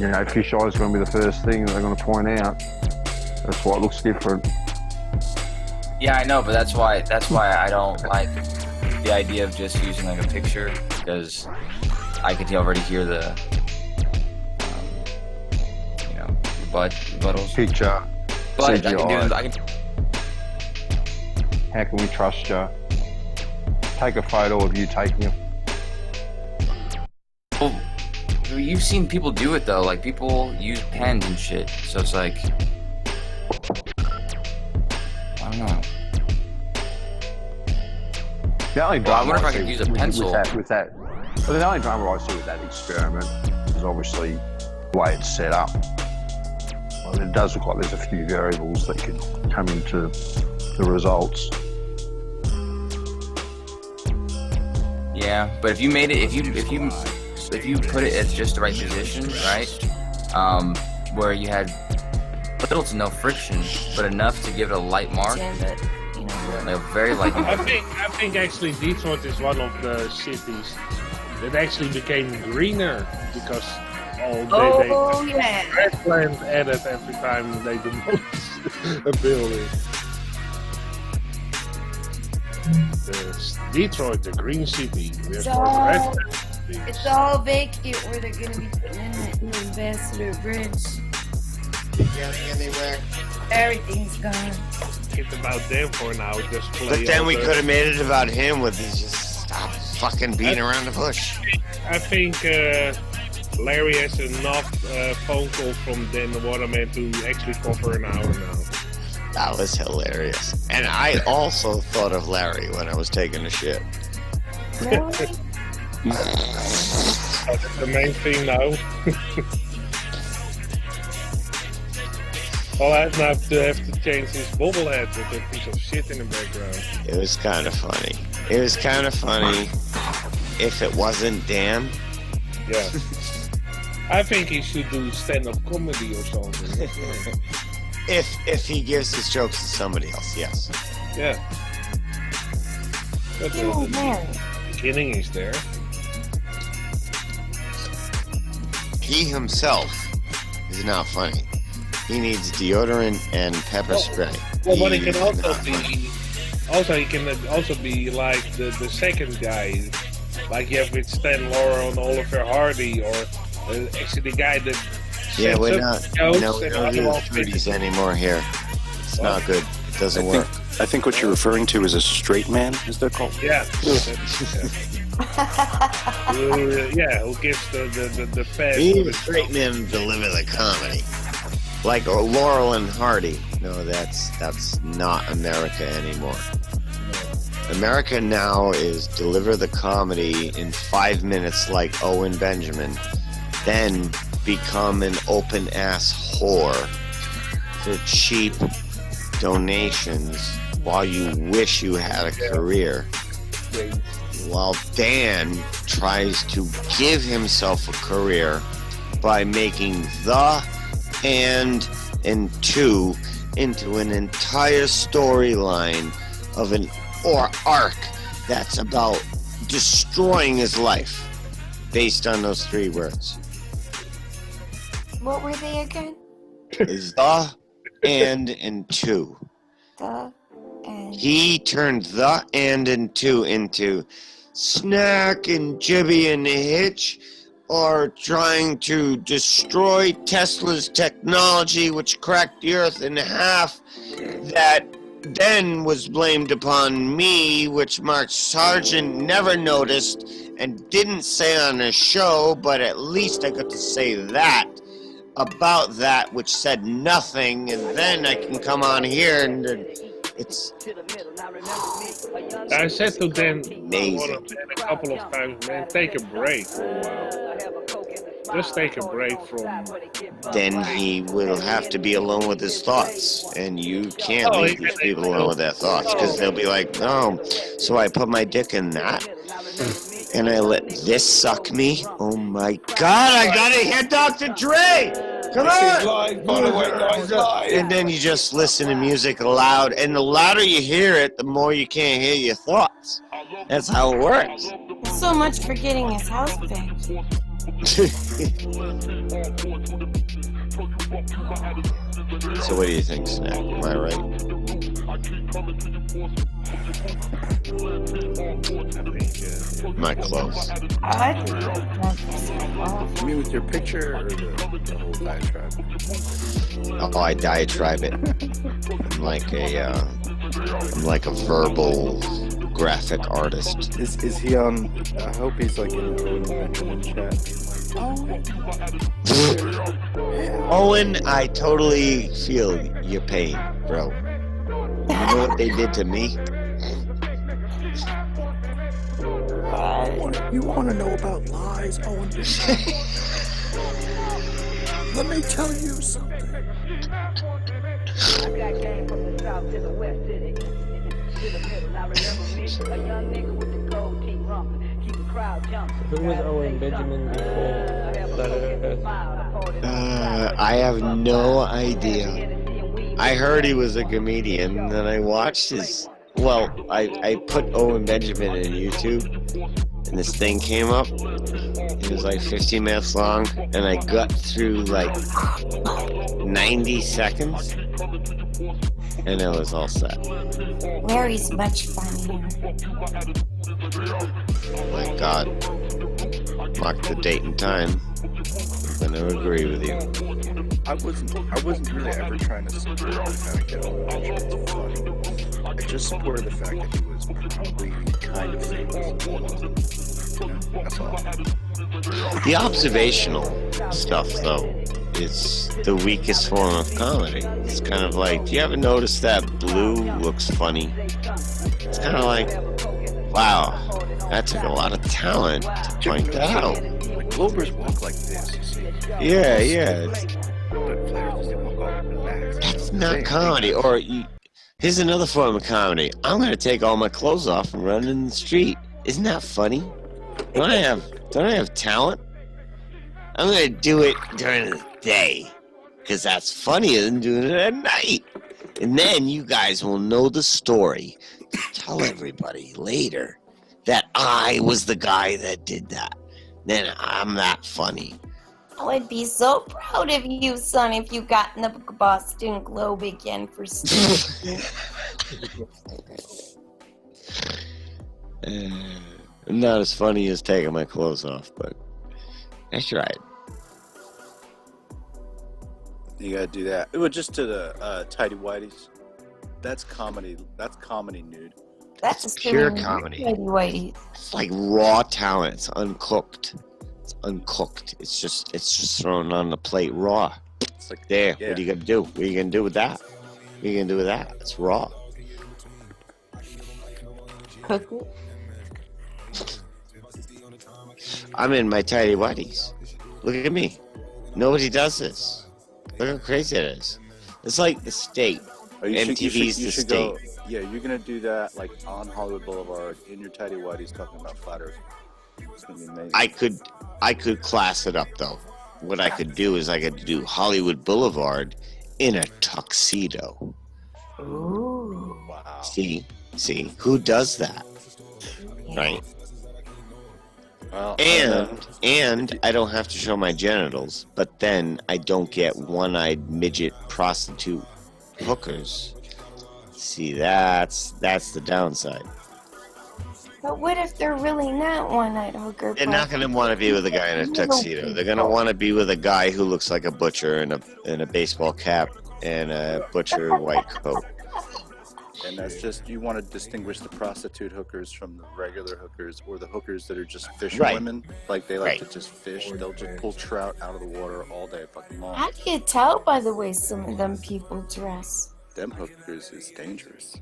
Fisheye is going to be the first thing that they're going to point out. That's why it looks different. Yeah, I know, but that's why I don't like the idea of just using like a picture, because I could already hear the rebuttals. Picture. But CGI. I can How can we trust you? Take a photo of you taking it. Well, you've seen people do it though. Like people use pens and shit. So it's like, I don't know. The only Well, I wonder if I see could use a pencil. with that. Well, the only drama I see with that experiment is obviously the way it's set up. Well, it does look like there's a few variables that could come into the results. Yeah, but if you made it, if you put it at just the right position, right? Where you had little to no friction, but enough to give it a light mark. Like a very light mark. I think actually Detroit is one of the cities that actually became greener because they grassland added every time they demolished a building. Detroit, the green city. It's all vacant where they're going to be putting in the new Ambassador Bridge. Getting anywhere. Everything's gone. It's about them for now. Just play. But then we could have made it about him with his just stop fucking beating around the bush. I think Larry has enough phone calls from Dan the Waterman to actually cover an hour now. That was hilarious. And I also thought of Larry when I was taking a shit. That's the main thing now. All I now have to change his bobblehead with a piece of shit in the background. It was kind of funny. It was kind of funny if it wasn't Dan. Yeah. I think he should do stand-up comedy or something. If he gives his jokes to somebody else, yes. Yeah. But the beginning is there. He himself is not funny. He needs deodorant and pepper spray. Well, but he can also he can also be like the second guy, like you have with Stan Laurel and Oliver Hardy, or actually the guy that. Yeah, we don't do the 30s anymore here. It's not good. It doesn't work. I think what you're referring to is a straight man, as they're called. Yeah. Who gives the pass? Being a straight man deliver the comedy. Like Laurel and Hardy. No, that's not America anymore. America now is deliver the comedy in 5 minutes like Owen Benjamin, then become an open-ass whore for cheap donations while you wish you had a career. While Dan tries to give himself a career by making the and two into an entire storyline of an arc that's about destroying his life based on those 3 words. What were they again? Is the and two. The and. He turned the and two into Snack and Jibby and Hitch are trying to destroy Tesla's technology, which cracked the earth in half, that then was blamed upon me, which Mark Sargent never noticed and didn't say on the show, but at least I got to say that about that, which said nothing, and then I can come on here and it's... I said to Dan amazing. A couple of times, man, take a break for a while. Just take a break from. then he will have to be alone with his thoughts, and you can't leave these people alone with their thoughts because they'll be like, "Oh, so I put my dick in that, and I let this suck me. Oh my God, I gotta hear Dr. Dre. Come on!" And then you just listen to music loud, and the louder you hear it, the more you can't hear your thoughts. That's how it works. So much for getting his house back. So what do you think, Snack? Am I right? Am I close? I think that's You mean with your picture or the whole diatribe? Oh, I diatribe it. I'm like a verbal graphic artist. Is he on? I hope he's like in the Owen Benjamin chat. Owen, I totally feel your pain, bro. You know what they did to me? You want to know about lies, Owen? Let me tell you something. Who was Owen Benjamin before? I have no idea. I heard he was a comedian, and then I watched his. Well, I put Owen Benjamin in YouTube, and this thing came up. It was like 15 minutes long, and I got through like 90 seconds, and it was all set. Larry's much funnier. My God. Mark the date and time. I'm going to agree with you. I wasn't really ever trying to support the fact that Owen Benjamin's funny. I just supported the fact that he was probably kind of famous. That's all. The observational stuff, though, is the weakest form of comedy. It's kind of like, do you ever notice that blue looks funny? It's kind of like, wow, that took a lot of talent to point that out. Like Glovers walk like this, you see. Yeah. But Flair doesn't walk all relaxed. That's not comedy. Or here's another form of comedy. I'm going to take all my clothes off and run in the street. Isn't that funny? Don't I have talent? I'm going to do it during the day because that's funnier than doing it at night. And then you guys will know the story. Tell everybody later that I was the guy that did that. Then I'm that funny. I would be so proud of you, son, if you got in the Boston Globe again for speaking. Not as funny as taking my clothes off, but I tried. You gotta do that. Well, just to the tidy whities. That's comedy. That's comedy, nude. That's pure comedy. Whitey. It's like raw talent. It's uncooked. It's just thrown on the plate raw. It's like there. Yeah. What are you gonna do? What are you gonna do with that? What are you gonna do with that? It's raw. Cook it. I'm in my tidy whities. Look at me. Nobody does this. Look how crazy it is. It's like the state. MTV's the state. Yeah, you're gonna do that like on Hollywood Boulevard in your tidy whities talking about flat Earth. It's gonna be amazing. I could class it up though. What I could do is I could do Hollywood Boulevard in a tuxedo. Ooh. Wow. See, who does that? Right. Well, and I don't have to show my genitals, but then I don't get one-eyed midget prostitute hookers. See, that's the downside. But what if they're really not one-eyed hooker? They're not going to want to be with a guy in a tuxedo. They're going to want to be with a guy who looks like a butcher in a baseball cap and a butcher white coat. And that's just, you want to distinguish the prostitute hookers from the regular hookers, or the hookers that are just fisherwomen. Like they like to just fish. They'll just pull trout out of the water all day fucking long. How do you tell by the way some of them people dress? Them hookers is dangerous.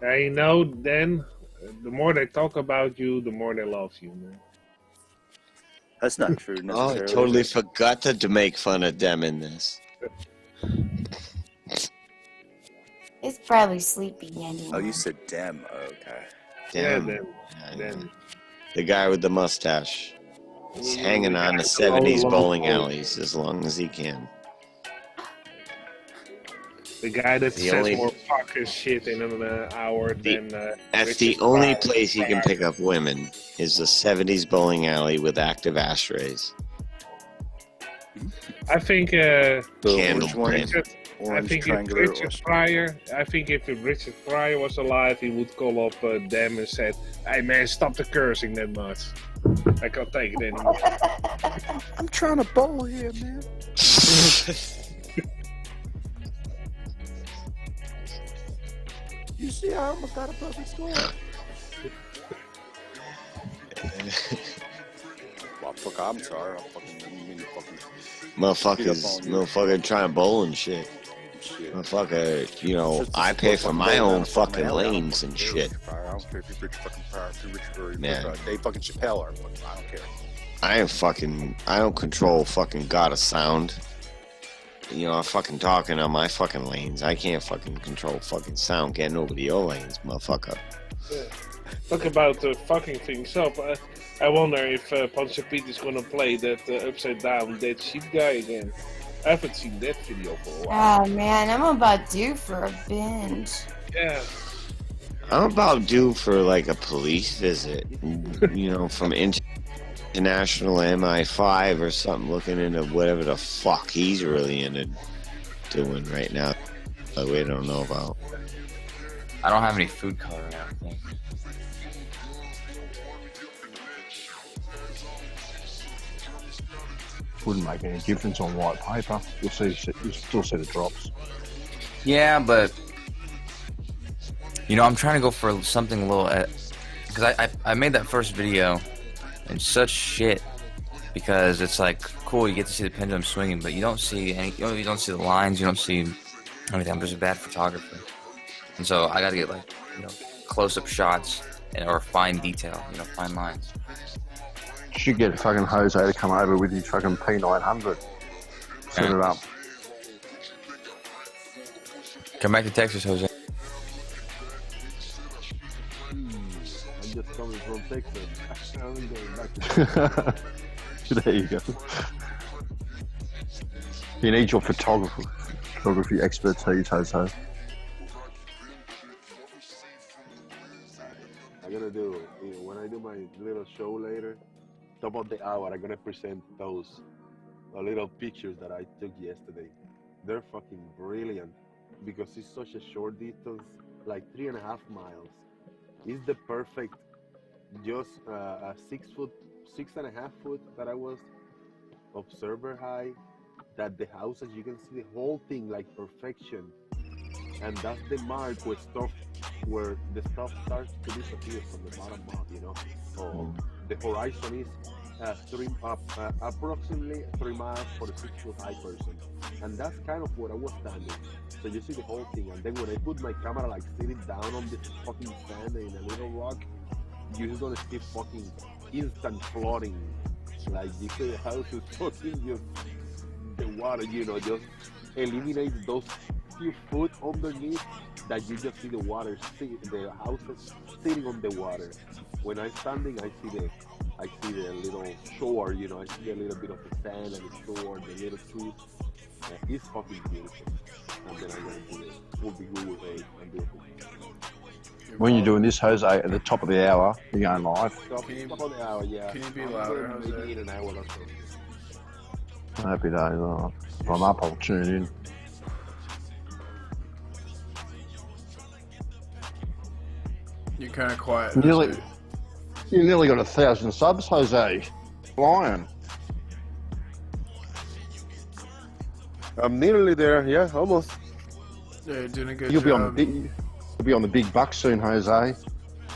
You know, then the more they talk about you, the more they love you, man. That's not true Oh, I necessarily. totally forgot to make fun of them in this. It's probably sleepy anyway. Oh, you said dem. Oh, okay. Damn. Then. The guy with the mustache. He's hanging on the 70s bowling alleys as long as he can. The guy that The says only- more fucking shit in an hour than. That's the only place he can pick up women is the 70s bowling alley with active ashtrays. I think. Candle Richard, I think if Richard Pryor, if Richard Pryor was alive, he would call up them and said, "Hey man, stop the cursing that much. I can't take it anymore." I'm trying to bowl here, man. You see, I almost got a perfect score. Well, fuck, I'm sorry. I'm Motherfuckers trying to bowl and shit. Motherfucker, you know, I pay for my own fucking lanes and shit. I don't care if you're Rich fucking Pryor, if you're Richard or Man. Dave fucking Chappelle or I don't care. I don't control fucking God of Sound. You know, I'm fucking talking on my fucking lanes. I can't fucking control fucking sound getting over to your lanes, motherfucker. Yeah. Talk about fucking things up. I wonder if Panzer Pete is gonna play that upside down dead sheep guy again. I haven't seen that video for a while. Oh man, I'm about due for a binge. Yeah. I'm about due for like a police visit, you know, from International MI5 or something, looking into whatever the fuck he's really into doing right now that we don't know about. I don't have any food coloring, I don't think. Wouldn't make any difference on white paper. You'll still see the drops. Yeah, but you know, I'm trying to go for something a little, because I made that first video and such shit, because it's like cool, you get to see the pendulum swinging, but you don't see any, you don't see the lines, you don't see anything. I'm just a bad photographer, and so I got to get like, you know, close-up shots or fine detail, you know, fine lines. You should get fucking Jose to come over with his fucking P900. Set it up. Come back to Texas, Jose. I'm just coming from Texas. I'm going back to Texas. There you go. You need your photography expertise, Jose. I'm gonna do, you know, when I do my little show later, top of the hour, I'm gonna present those little pictures that I took yesterday. They're fucking brilliant because it's such a short distance, like 3.5 miles. It's the perfect, just a 6.5 foot that I was observer high, that the houses, you can see the whole thing like perfection. And that's the mark where the stuff starts to disappear from the bottom up, you know. So the horizon is approximately 3 miles for a 6 foot high person. And that's kind of where I was standing. So you see the whole thing. And then when I put my camera like sitting down on this fucking sand in a little rock, you're just gonna see fucking instant flooding. Like you see the house is fucking just the water, you know, just eliminates those few foot underneath that you just see the water, the houses sitting on the water. When I'm standing, I see the little shore, you know, I see a little bit of the sand and the shore, the little trees. It's fucking beautiful. And then I'm gonna do it. We'll be Google Earth and do it. When you're doing this, Jose, at the top of the hour, you're going live. Top of the hour, yeah. Can you be louder, Maybe Jose? in an hour or so. Happy days. If I'm up, I'll tune in. You're kind of quiet. You nearly got 1,000 subs, Jose. Lion. I'm nearly there, yeah, almost. Yeah, you're doing a good You'll job. you'll be on the big bucks soon, Jose.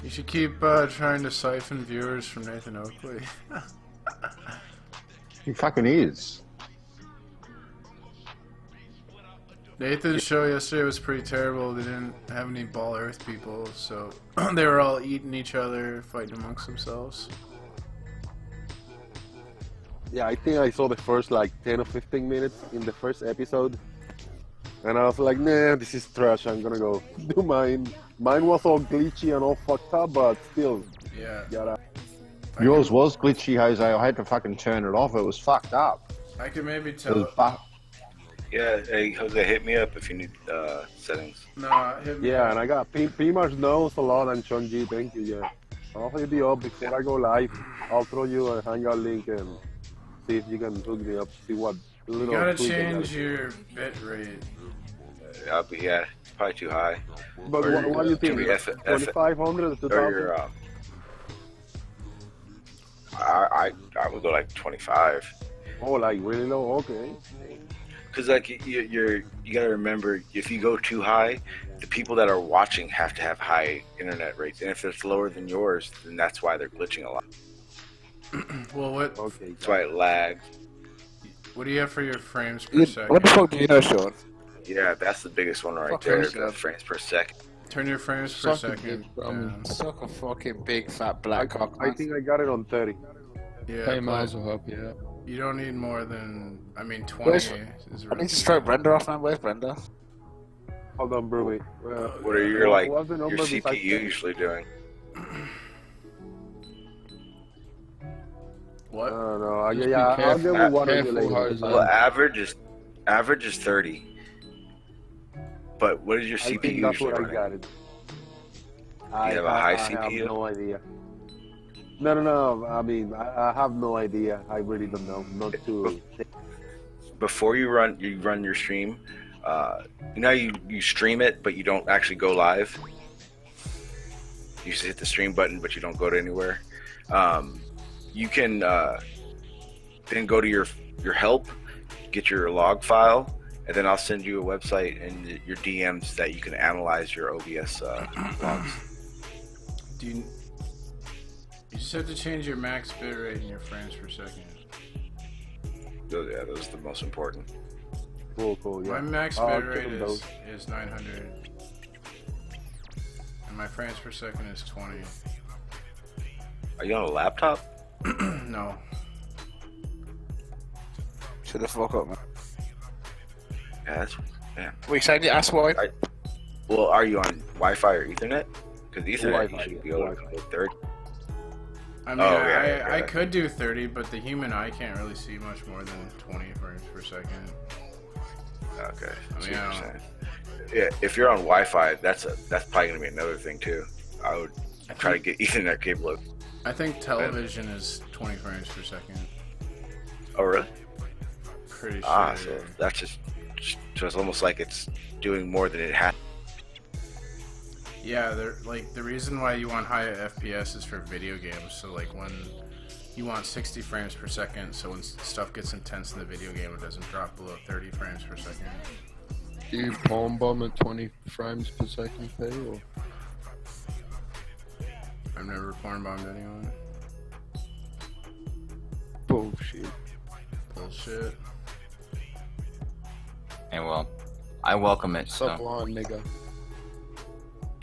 You should keep trying to siphon viewers from Nathan Oakley. He fucking is. Nathan's show yesterday was pretty terrible. They didn't have any Ball Earth people, so they were all eating each other, fighting amongst themselves. Yeah, I think I saw the first like 10 or 15 minutes in the first episode. And I was like, nah, this is trash. I'm gonna go do mine. Mine was all glitchy and all fucked up, but still. Yeah. Yours was glitchy, Jose. I had to fucking turn it off. It was fucked up. I could maybe It tell. was Yeah, hey Jose, hit me up if you need settings. No, hit me. Yeah, and I got P-Marsh knows a lot, and Sean G, thank you, yeah. I'll hit you up before I go live. I'll throw you a hangout link and see if you can hook me up, see what little... You gotta tweak I change gotta- your bit rate. Yeah, it's probably too high. But Or what do you think? can we 2,500 or or 2,000? your, I would go like 25. Oh, like really low? Okay. Because like you gotta remember, if you go too high, the people that are watching have to have high internet rates, and if it's lower than yours, then that's why they're glitching a lot. Well, what? Okay. That's why it lags. What do you have for your frames per second? What the fuck do you know, Sean? Yeah, that's the biggest one right Fuck there. yourself. The frames per second. Turn your frames per Suck a second big bum. down. Suck a fucking big fat black cock. I think I got it on 30. Yeah, Hey, might but as well help you out. you don't need more than, I mean, 20 Where's- is I need to stroke Brenda off, man. Where's Brenda? Hold on, Brewy. What are your like what's the your number CPU besides 10? usually doing? What? I don't know. Just be Yeah, I'll careful- get with one of you careful, later. Jose. Well, average is 30. But what is your I CPU think that's usually what I running? got it. You have a high I CPU? have no idea. No. I mean, I have no idea. I really don't know. Not to. Before you run your stream, you know you stream it, but you don't actually go live. You just hit the stream button, but you don't go to anywhere. You can then go to your help, get your log file, and then I'll send you a website and your DMs that you can analyze your OBS logs. Do you just have to change your max bit rate and your frames per second. Those are the most important. Cool. Yeah. My max I'll bit check rate those. is 900. And my frames per second is 20. Are you on a laptop? No. Shut the fuck up, man. Yeah. Wait, saying your ass wide? Well, are you on Wi-Fi or Ethernet? Because Ethernet Wi-Fi, you should be yeah, able to go 30. I mean, I could do 30, but the human eye can't really see much more than 20 frames per second. Okay. I see mean, what I you're don't- saying. Yeah, if you're on Wi-Fi, that's probably gonna be another thing too. I would try to get Ethernet cable up. I think television is 20 frames per second. Oh really? Pretty sure. Ah, so that's so it's almost like it's doing more than it had. Yeah, they're like the reason why you want high FPS is for video games. So like when you want 60 frames per second, so when stuff gets intense in the video game, it doesn't drop below 30 frames per second. Do you palm bomb at 20 frames per second, P? Or? I've never porn bombed anyone. Bullshit. Bullshit. And well, I welcome it. So. Sublime, nigga.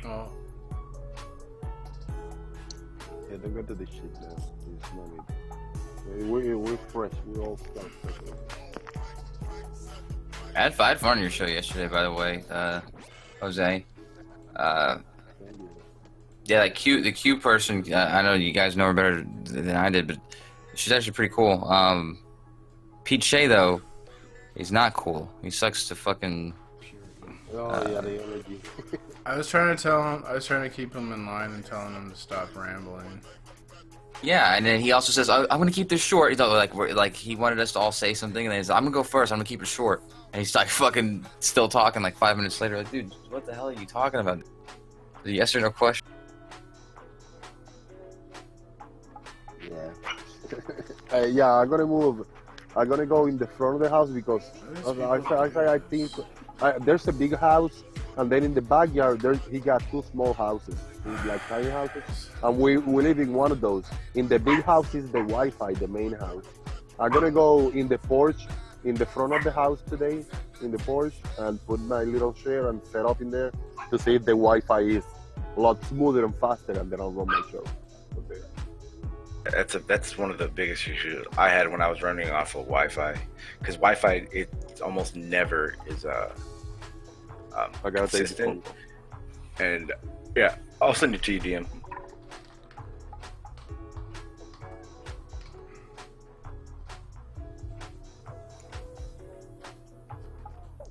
Oh. Yeah, don't go to this shit, man. It's not it. We're fresh. We're all fresh. I had fun on your show yesterday, by the way, Jose. Yeah, like the Q person. I know you guys know her better than I did, but she's actually pretty cool. Pete Shea though, he's not cool. He sucks to fucking. Oh yeah, the energy. I was trying to keep him in line and telling him to stop rambling. Yeah, and then he also says, "I'm gonna keep this short." He's like he wanted us to all say something, and then he's like, "I'm gonna go first. I'm gonna keep it short." And he's like fucking still talking like 5 minutes later. Like, dude, what the hell are you talking about? The yes or no question. Yeah. Yeah, I'm gonna move. I'm gonna go in the front of the house because I think there's a big house, and then in the backyard he got two small houses, like tiny houses, and we live in one of those. In the big house is the Wi-Fi, the main house. I'm gonna go in the porch, in the front of the house today, in the porch, and put my little chair and set up in there to see if the Wi-Fi is a lot smoother and faster, and then I'll run my show. Okay. That's one of the biggest issues I had when I was running off of Wi-Fi, because Wi-Fi it almost never is consistent. And yeah, I'll send it to you, DM.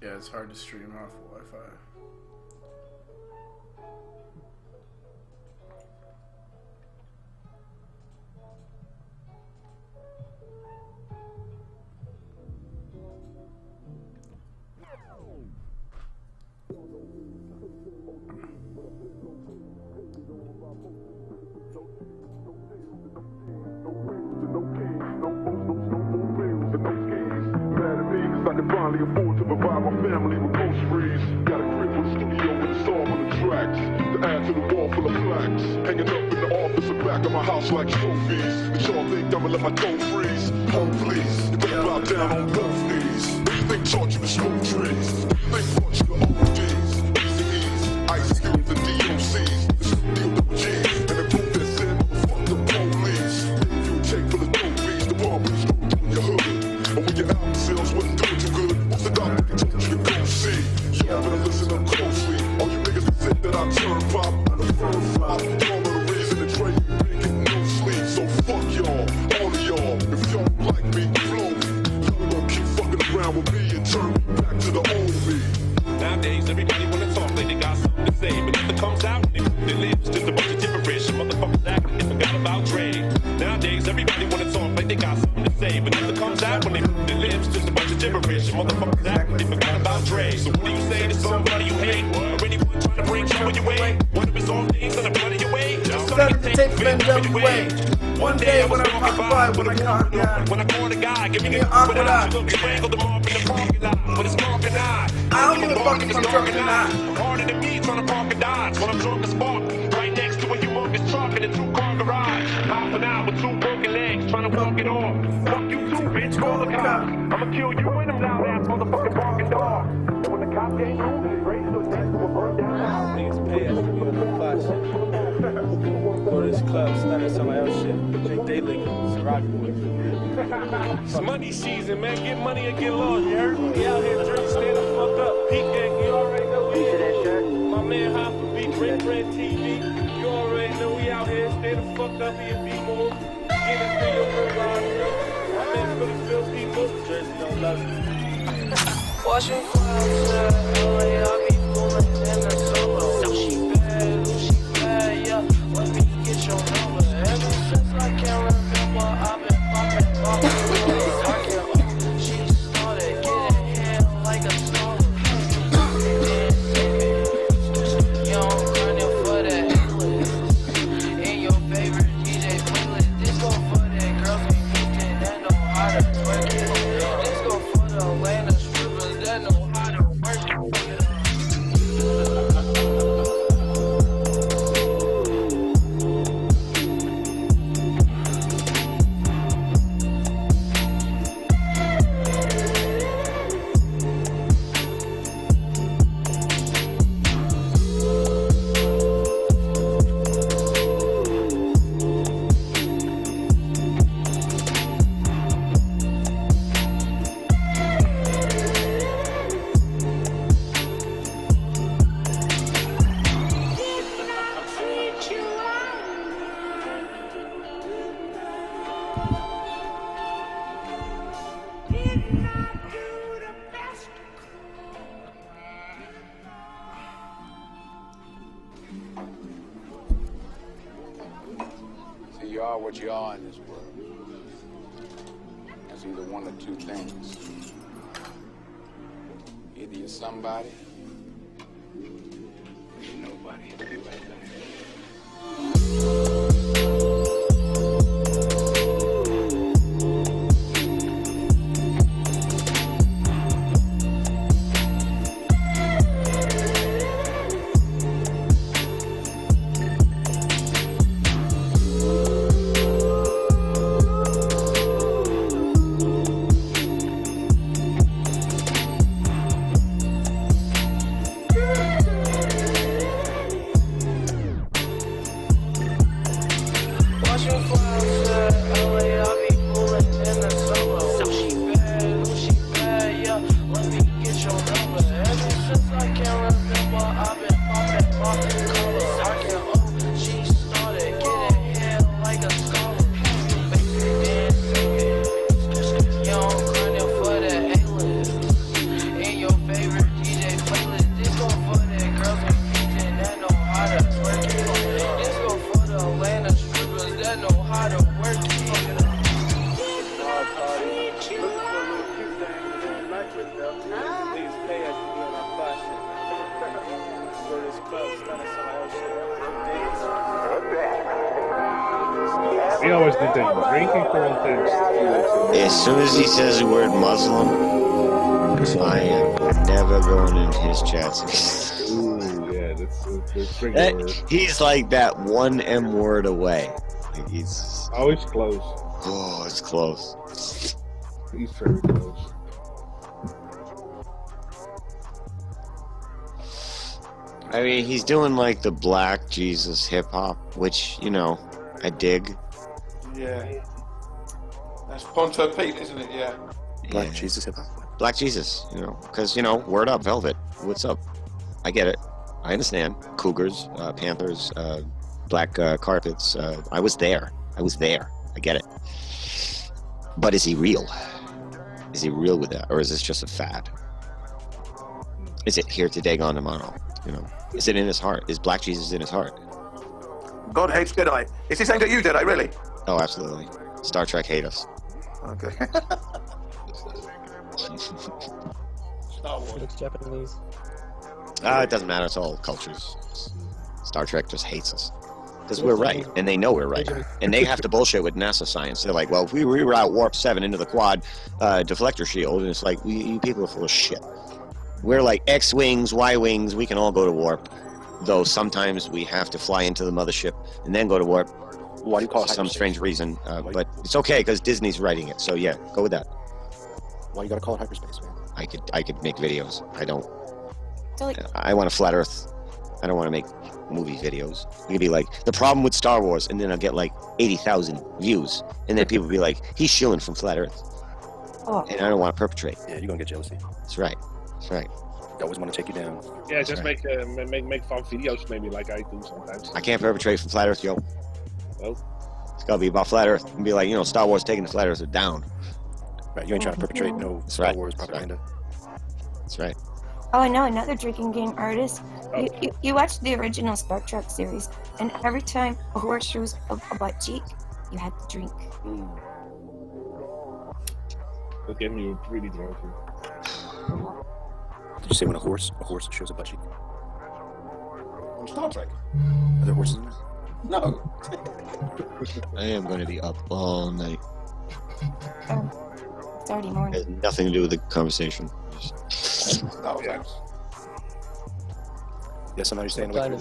Yeah, it's hard to stream off of Wi-Fi. I can finally afford to provide my family with groceries. Got a crib with a studio with a song on the tracks. To add to the wall full of plaques. Hanging up in the office and back of my house like trophies. And y'all think I'ma let my toe freeze? Oh please, you better bow down on both knees. Who you think taught you to smoke trees? Who you think brought you to OGs? Easy E's, Ice Cubes and DOCs. The studio double G's. And the group that said fuck the police. If you take full of dope beats, the bar will stroll through your hood. But when your album sales wasn't doing too good, what's the doctor they told you to go see? Y'all better listen up closely. All you niggas that said that I turn pop on the firm flop. Y'all know the reason that Dre been getting no sleep. So fuck y'all, all of y'all. If y'all don't like me, flow me. Y'all gonna keep fucking around with me and turn me back to the old me. Nowadays, everybody wanna talk like they got something to say, but nothing comes out. They live just a bunch of gibberish. Motherfuckers acting they forgot about Dre. Nowadays, everybody wanna talk like they got something to say, but nothing comes out when they live just a bunch of gibberish. Motherfuckers acting they forgot about Dre. So what do you say to somebody you hate, or anyone trying to bring trouble your way? One of his own things on the blood of your way. Set the tape and away. One day when I walk by with a car guy, when I call the guy, give me an awkward eye. look, strangle them off in the parking lot. But it's dark and I don't give a fuck if I'm drunk or not. I'm harder than me trying to park a Dodge when I'm drunk as fuck. Right next to where you walk his truck in a 2-car garage. Hopping out with 2 broken legs, trying to walk it off. Fuck you too, bitch, call the cop. I'ma kill you and them loud ass motherfucking barking dog. And when the cop came through, they raised the next to a burn down house. Niggas pay us to be in the class. Go to this club, started some else shit. Drink daily, Ciroc boys. It's money season, man. Get money or get lost. You heard me? We out here drink, stand the fuck up. Peak gang, you already know we here. My man Hopper beat Red TV. You already know we out here. Stay the fuck up here, people. Get it for your real life. My man for the real people. Jersey don't love you. Washing clothes, LA, I be pulling in the solo. So she bad, yeah. Let me get your number. Ever since I can remember, I've been popping. She started getting hit like a star. Young running for that English. In your favorite DJ playlist. This go for that girls in Houston that know how to twerk it. This go for the Atlanta strippers that know how to work it. See, you are what you are in this world. It's either one or two things. Either you're somebody, or you're nobody. With the drinking context. As soon as he says the word Muslim, I am never going into his chats. Ooh, yeah, that's trigger word. He's like that one M word away. Like he's always close. Oh, it's close. He's very close. I mean, he's doing like the Black Jesus hip hop, which, you know, I dig. Yeah. That's Ponto Pete, isn't it? Yeah. Black Jesus hip hop. Black Jesus, you know, because, you know, word up, Velvet. What's up? I get it. I understand. Cougars, Panthers, black carpets. I was there. I get it. But is he real? Is he real with that? Or is this just a fad? Is it here today, gone tomorrow? You know, is it in his heart? Is Black Jesus in his heart? God hates Jedi. Is he saying that you Jedi, really? Oh, absolutely. Star Trek hate us. Okay. Star Wars. Looks Japanese. It doesn't matter. It's all cultures. Star Trek just hates us. Because we're right, and they know we're right. And they have to bullshit with NASA science. They're like, well, if we reroute Warp 7 into the quad deflector shield, and it's like, you people are full of shit. We're like X-wings, Y-wings, we can all go to warp. Though sometimes we have to fly into the mothership and then go to warp. Why do you call it for some hyperspace? strange reason. But it's okay, because Disney's writing it. So yeah, go with that. Why you gotta call it hyperspace, man? I could make videos. I want a flat Earth. I don't want to make movie videos. You could be like, the problem with Star Wars, and then I'll get like 80,000 views. And then people be like, he's shilling from flat Earth. Oh. And I don't want to perpetrate. Yeah, you're gonna get jealousy. That's right. That's right. They always want to take you down. Yeah, just make fun videos maybe like I do sometimes. I can't perpetrate from flat Earth, yo. Oh. It's gotta be about flat Earth. And be like, you know, Star Wars taking the flat Earth down. Right, you ain't trying to perpetrate no That's Star right. Wars propaganda. That's right. Oh, I know another drinking game artist. You watched the original Star Trek series, and every time a horse shows a butt cheek, you had to drink. That gave me really drunk. Did you say when a horse shows a butt cheek? On Star Trek. Are there horses in there? No. I am going to be up all night. It's already morning. It has nothing to do with the conversation. Oh, yeah. Yeah, somehow you're staying awake.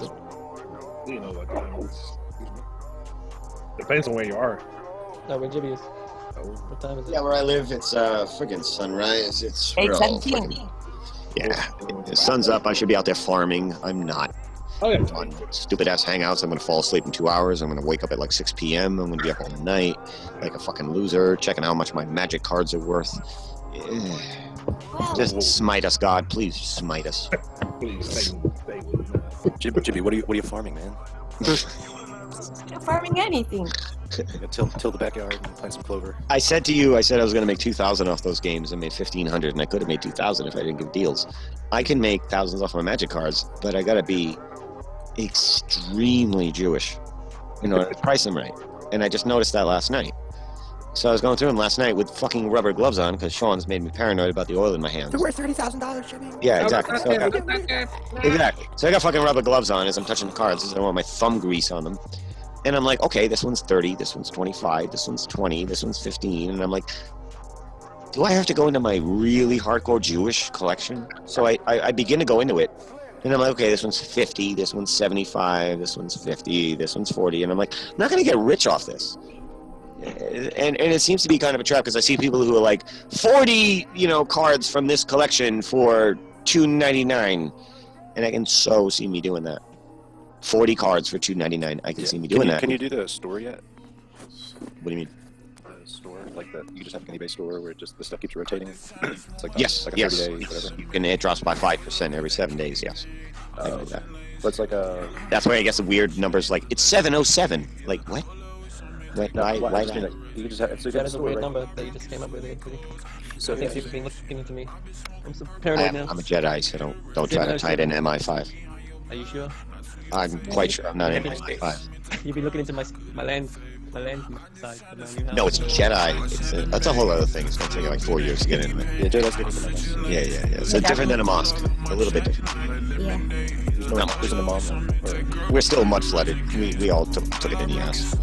You know what time it is. Depends on where you are. No, where Jimmy is. What time is it? Yeah, where I live, it's friggin' sunrise. It's real 8:17. friggin'. Yeah, the sun's up. I should be out there farming. I'm not. Oh, yeah. On stupid ass hangouts. I'm gonna fall asleep in 2 hours. I'm gonna wake up at like 6 p.m. I'm gonna be up all night like a fucking loser, checking how much my magic cards are worth. Just smite us, God. Please smite us. Please, Jimmy, what are you farming, man? Not farming anything. Till the backyard and plant some clover. I said to you, I said I was going to make 2,000 off those games. I made 1,500, and I could have made 2,000 if I didn't give deals. I can make thousands off my magic cards, but I got to be extremely Jewish, you know, to price them right. And I just noticed that last night. So I was going through them last night with fucking rubber gloves on because Sean's made me paranoid about the oil in my hands. They're worth $30,000, Jimmy. Yeah, exactly. Exactly. So I got fucking rubber gloves on as I'm touching the cards because I don't want my thumb grease on them. And I'm like, okay, this one's 30, this one's 25, this one's 20, this one's 15. And I'm like, do I have to go into my really hardcore Jewish collection? So I begin to go into it. And I'm like, okay, this one's 50, this one's 75, this one's 50, this one's 40. And I'm like, I'm not going to get rich off this. And it seems to be kind of a trap because I see people who are like 40, you know, cards from this collection for $2.99, and I can so see me doing that. 40 cards for $2.99. I can see me doing that. Can you do the store yet? What do you mean? The store, like that? You just have an eBay store where just the stuff keeps rotating. It's like Yes, like a yes. 30 day, whatever. You can, it drops by 5% every 7 days. Yes. I do that. But it's like a. That's why I guess the weird numbers like it's 707. Like what? Why just mean, like, you just have, so That is a weird number that you just came up with. So I think people have been looking into me. I'm so paranoid now. I'm a Jedi, so don't try to tie it in MI5. Are you sure? I'm quite sure I'm not in MI5. You'll be looking into my land side of my new house. No, it's Jedi. That's a whole other thing. It's going to take like 4 years to get in there. Yeah, Jedi's getting into my house. Yeah. So different than a mosque. A little bit different. Yeah. There's no mom. We're still mud flooded. We all took it in the ass.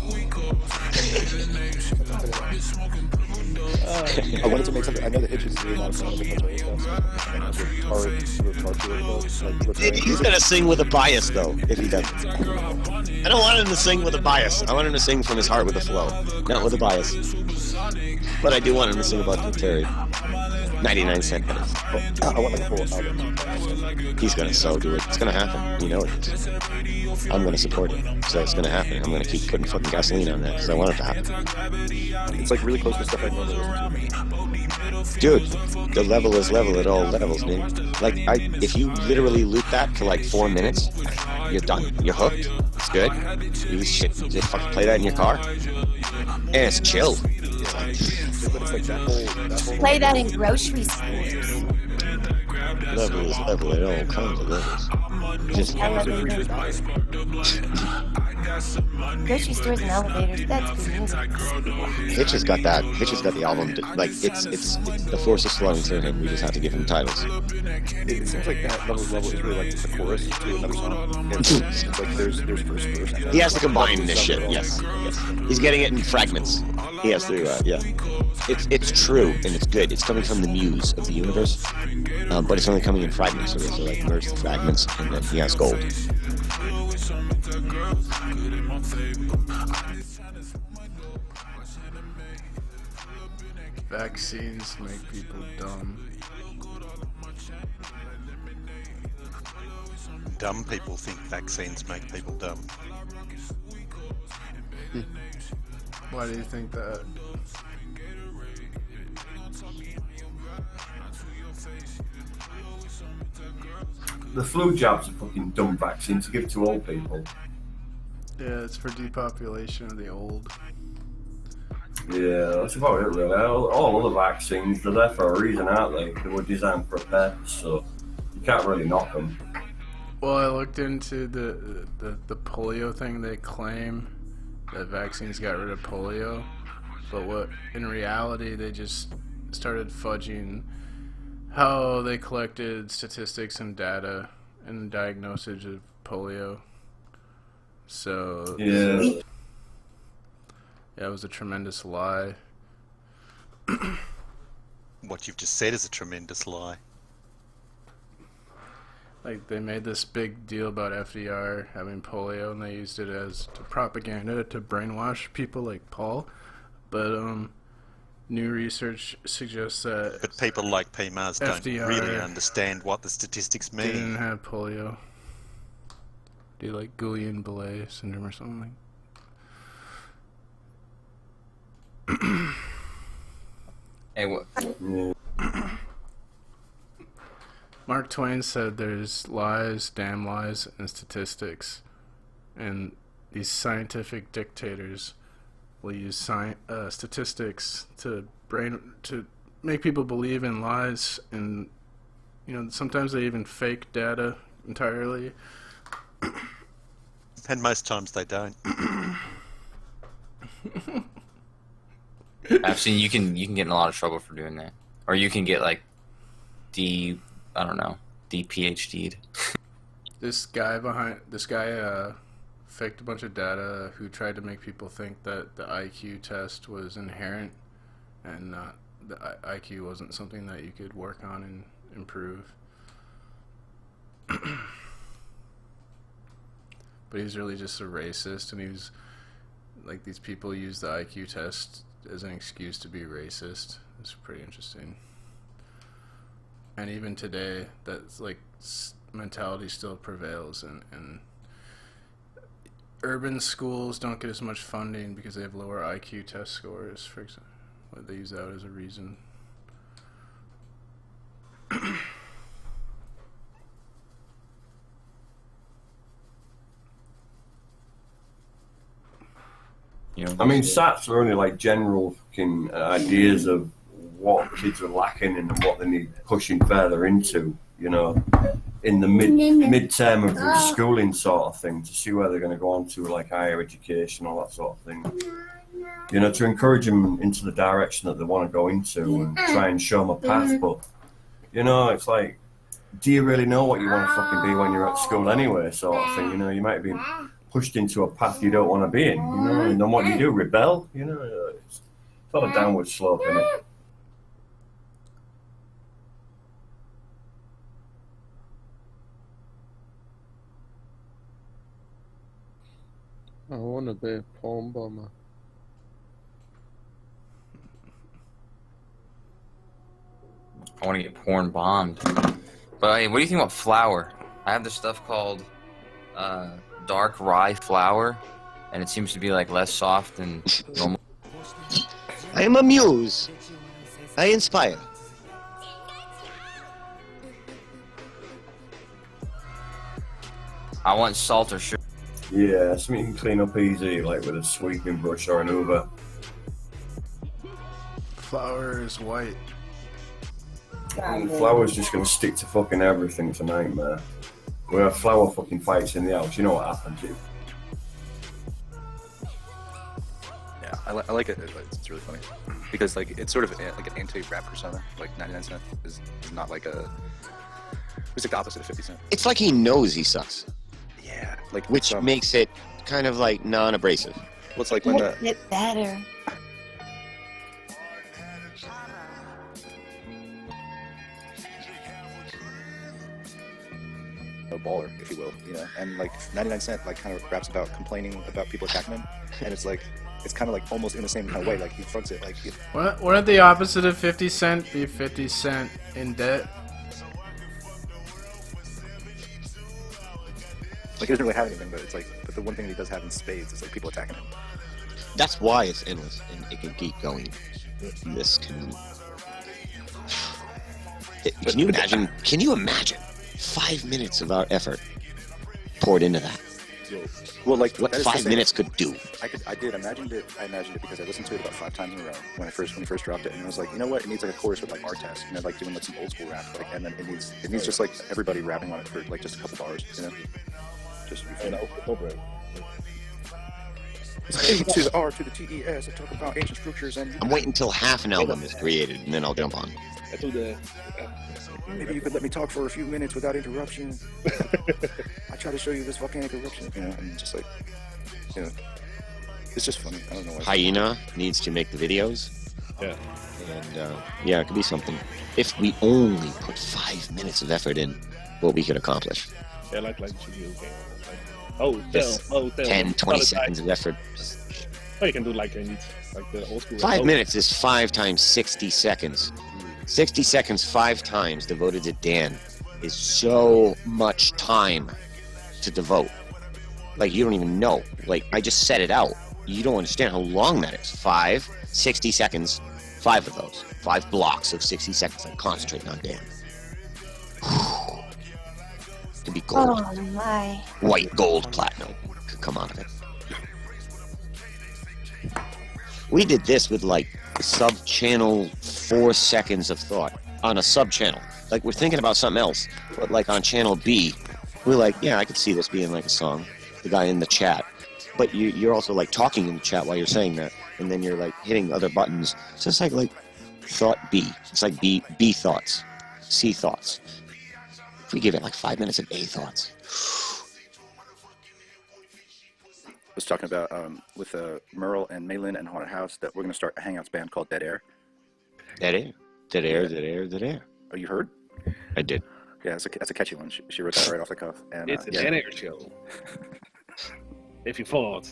I wanted to make something. I know that Hitch is really not a fan of the Potato stuff. He's gonna sing with a bias though, if he doesn't. I don't want him to sing with a bias. I want him to sing from his heart with a flow, not with a bias. But I do want him to sing about Terry. 99 cent minutes. I want like a full album. He's gonna so do it. It's gonna happen. You know it. I'm gonna support it. So it's gonna happen. I'm gonna keep putting fucking gasoline on that because I want it to happen. It's like really close to stuff I normally listen to. Dude, the level is level at all levels, man. Like, if you literally loop that for like 4 minutes, you're done. You're hooked. It's good. You just fucking play that in your car. And it's chill. Play that in grocery stores. Level is level at all kinds of levels. Just Grocery stores and elevators, that's good music. Hitch has got that. Hitch has got the album. Like it's the force is flowing through him. We just have to give him titles. It seems like that level is really like the chorus to another song. It's like there's first verse. He has to combine this shit. Yes. He's getting it in fragments. He has to. Yeah. It's true and it's good. It's coming from the muse of the universe, but it's only coming in fragments. So they have to like merge the fragments, and then he has gold. Vaccines make people dumb. Dumb people think vaccines make people dumb. Why do you think that? The flu jab's a fucking dumb vaccine to give to old people. Yeah, it's for depopulation of the old. Yeah, that's about it really. All other vaccines, they're there for a reason, aren't they? They were designed for pets, so you can't really knock them. Well, I looked into the polio thing. They claim that vaccines got rid of polio, but what in reality they just started fudging how they collected statistics and data and diagnosis of polio. So yeah, it was a tremendous lie. What you've just said is a tremendous lie. Like, they made this big deal about FDR having polio, and they used it as propaganda to brainwash people like Paul. But new research suggests that. But people like P. Mars don't FDR really understand what the statistics mean. Didn't have polio. Do you like Guillain-Barré syndrome or something? Hey, what? Mark Twain said there's lies, damn lies, and statistics. And these scientific dictators will use statistics to make people believe in lies, and sometimes they even fake data entirely. And most times they don't. I've seen you can get in a lot of trouble for doing that, or you can get like PhD'd. This guy faked a bunch of data who tried to make people think that the IQ test was inherent, and the IQ wasn't something that you could work on and improve. But he's really just a racist, and he was like, these people use the IQ test as an excuse to be racist. It's pretty interesting. And even today, that's like mentality still prevails, and urban schools don't get as much funding because they have lower IQ test scores, for example. They use that as a reason. I mean, SATs are only like general fucking ideas of what kids are lacking and what they need pushing further into, in the mid-term of the schooling sort of thing, to see where they're going to go on to, like higher education, all that sort of thing. To encourage them into the direction that they want to go into and try and show them a path. But, it's like, do you really know what you want to fucking be when you're at school anyway, sort of thing? You might be pushed into a path you don't want to be in, you know, and then what do you do? Rebel? You know, it's sort of downward slope, isn't it? I want to be a porn bomber. I want to get porn bombed. But hey, what do you think about flour? I have this stuff called dark rye flour, and it seems to be like less soft than normal. I am a muse. I inspire. I want salt or sugar. Yeah, something you can clean up easy, like with a sweeping brush or an Hoover. Flour is white. And flour's just gonna stick to fucking everything. It's a nightmare. We have flour fucking fights in the house. You know what happens, you. Yeah, I like it. It's really funny because like it's sort of like an anti-rap persona. Like 99 Cent is not like a. It's like the opposite of 50 Cent. It's like he knows he sucks. Yeah, like which makes it kind of like non-abrasive. Well, it's like when the Get better. a baller, if you will, you know, and like 99 Cent like kind of raps about complaining about people attacking him, and it's like it's kind of like almost in the same kind of way, like he fronts it like. Wouldn't the opposite of 50 Cent be 50 Cent in debt? Like he doesn't really have anything, but it's like, but the one thing he does have in spades is like people attacking him. That's why it's endless and it can keep going. This can. Can you imagine? Can you imagine 5 minutes of our effort poured into that? Well, like what 5 minutes could do. I imagined it because I listened to it about 5 times in a row when he first dropped it, and I was like, you know what? It needs like a chorus with like R-Test, you know, like doing like some old school rap, like, and then it needs just like everybody rapping on it for like just a couple bars, you know. Just over it. It's A to the R to the TES. I talk about ancient structures and. I'm waiting until half an album is created and then I'll jump on. Maybe you could let me talk for a few minutes without interruption. I try to show you this volcanic eruption, you know, and just like, you know, it's just funny. I don't know why. Hyena needs to make the videos. Yeah. And yeah, it could be something. If we only put 5 minutes of effort in, what we could accomplish. Yeah, like video game. Just 10, 20 seconds of effort. Oh, you can do like the old school. 5 minutes is 5 times 60 seconds. 60 seconds 5 times devoted to Dan is so much time to devote. Like, you don't even know. Like, I just set it out. You don't understand how long that is. 60 seconds, 5 of those. 5 blocks of 60 seconds. I'm concentrating on Dan. Could be gold. Oh my. White, gold, platinum could come out of it. We did this with like sub-channel 4 seconds of thought on a sub-channel. Like we're thinking about something else, but like on channel B, we're like, yeah, I could see this being like a song. The guy in the chat, but you're also like talking in the chat while you're saying that, and then you're like hitting other buttons. So it's like thought B. It's like B thoughts, C thoughts. If we give it like 5 minutes of A thoughts. I was talking about with Merle and Malin and Haunted House that we're going to start a Hangouts band called Dead Air. Dead Air? Dead Air, Dead Air, Dead Air. Oh, you heard? I did. Yeah, that's a catchy one. She wrote that right off the cuff. And, It's a Dead Air show. If you thought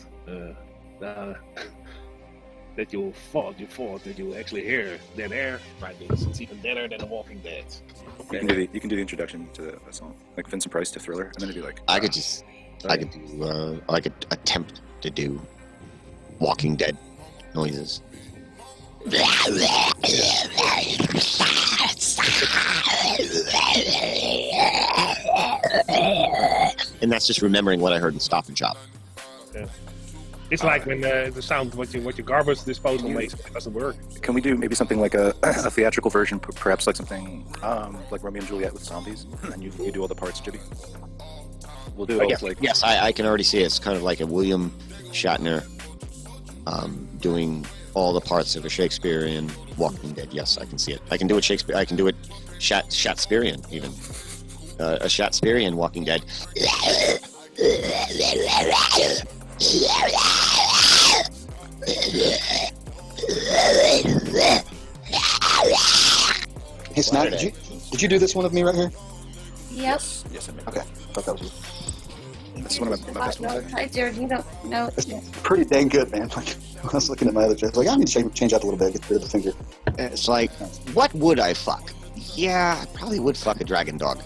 that you thought that you actually hear Dead Air, right? It's even deader than The Walking Dead. You can do the introduction to that song, like Vincent Price to Thriller, and then it'd be like. I could attempt to do Walking Dead noises. And that's just remembering what I heard in Stop and Shop. Yeah. It's like when the sound what your garbage disposal makes, it doesn't work. Can we do maybe something like a theatrical version, perhaps like something like Romeo and Juliet with zombies, and you do all the parts, Jibby? We'll do it like yes, I can already see it. It's kind of like a William Shatner doing all the parts of a Shakespearean Walking Dead. Yes, I can see it. I can do it Shakespeare. I can do it Shatspearean even. A Shatspearean Walking Dead. Hey, Snap, did you do this one of me right here? Yep. Yes, I mean. Okay, thought that was you. That's one of my best ones. Hi, Jared. You don't know. Pretty dang good, man. Like, I was looking at my other chest, like, I need to change up a little bit, get rid of the finger. It's like, what would I fuck? Yeah, I probably would fuck a dragon dog.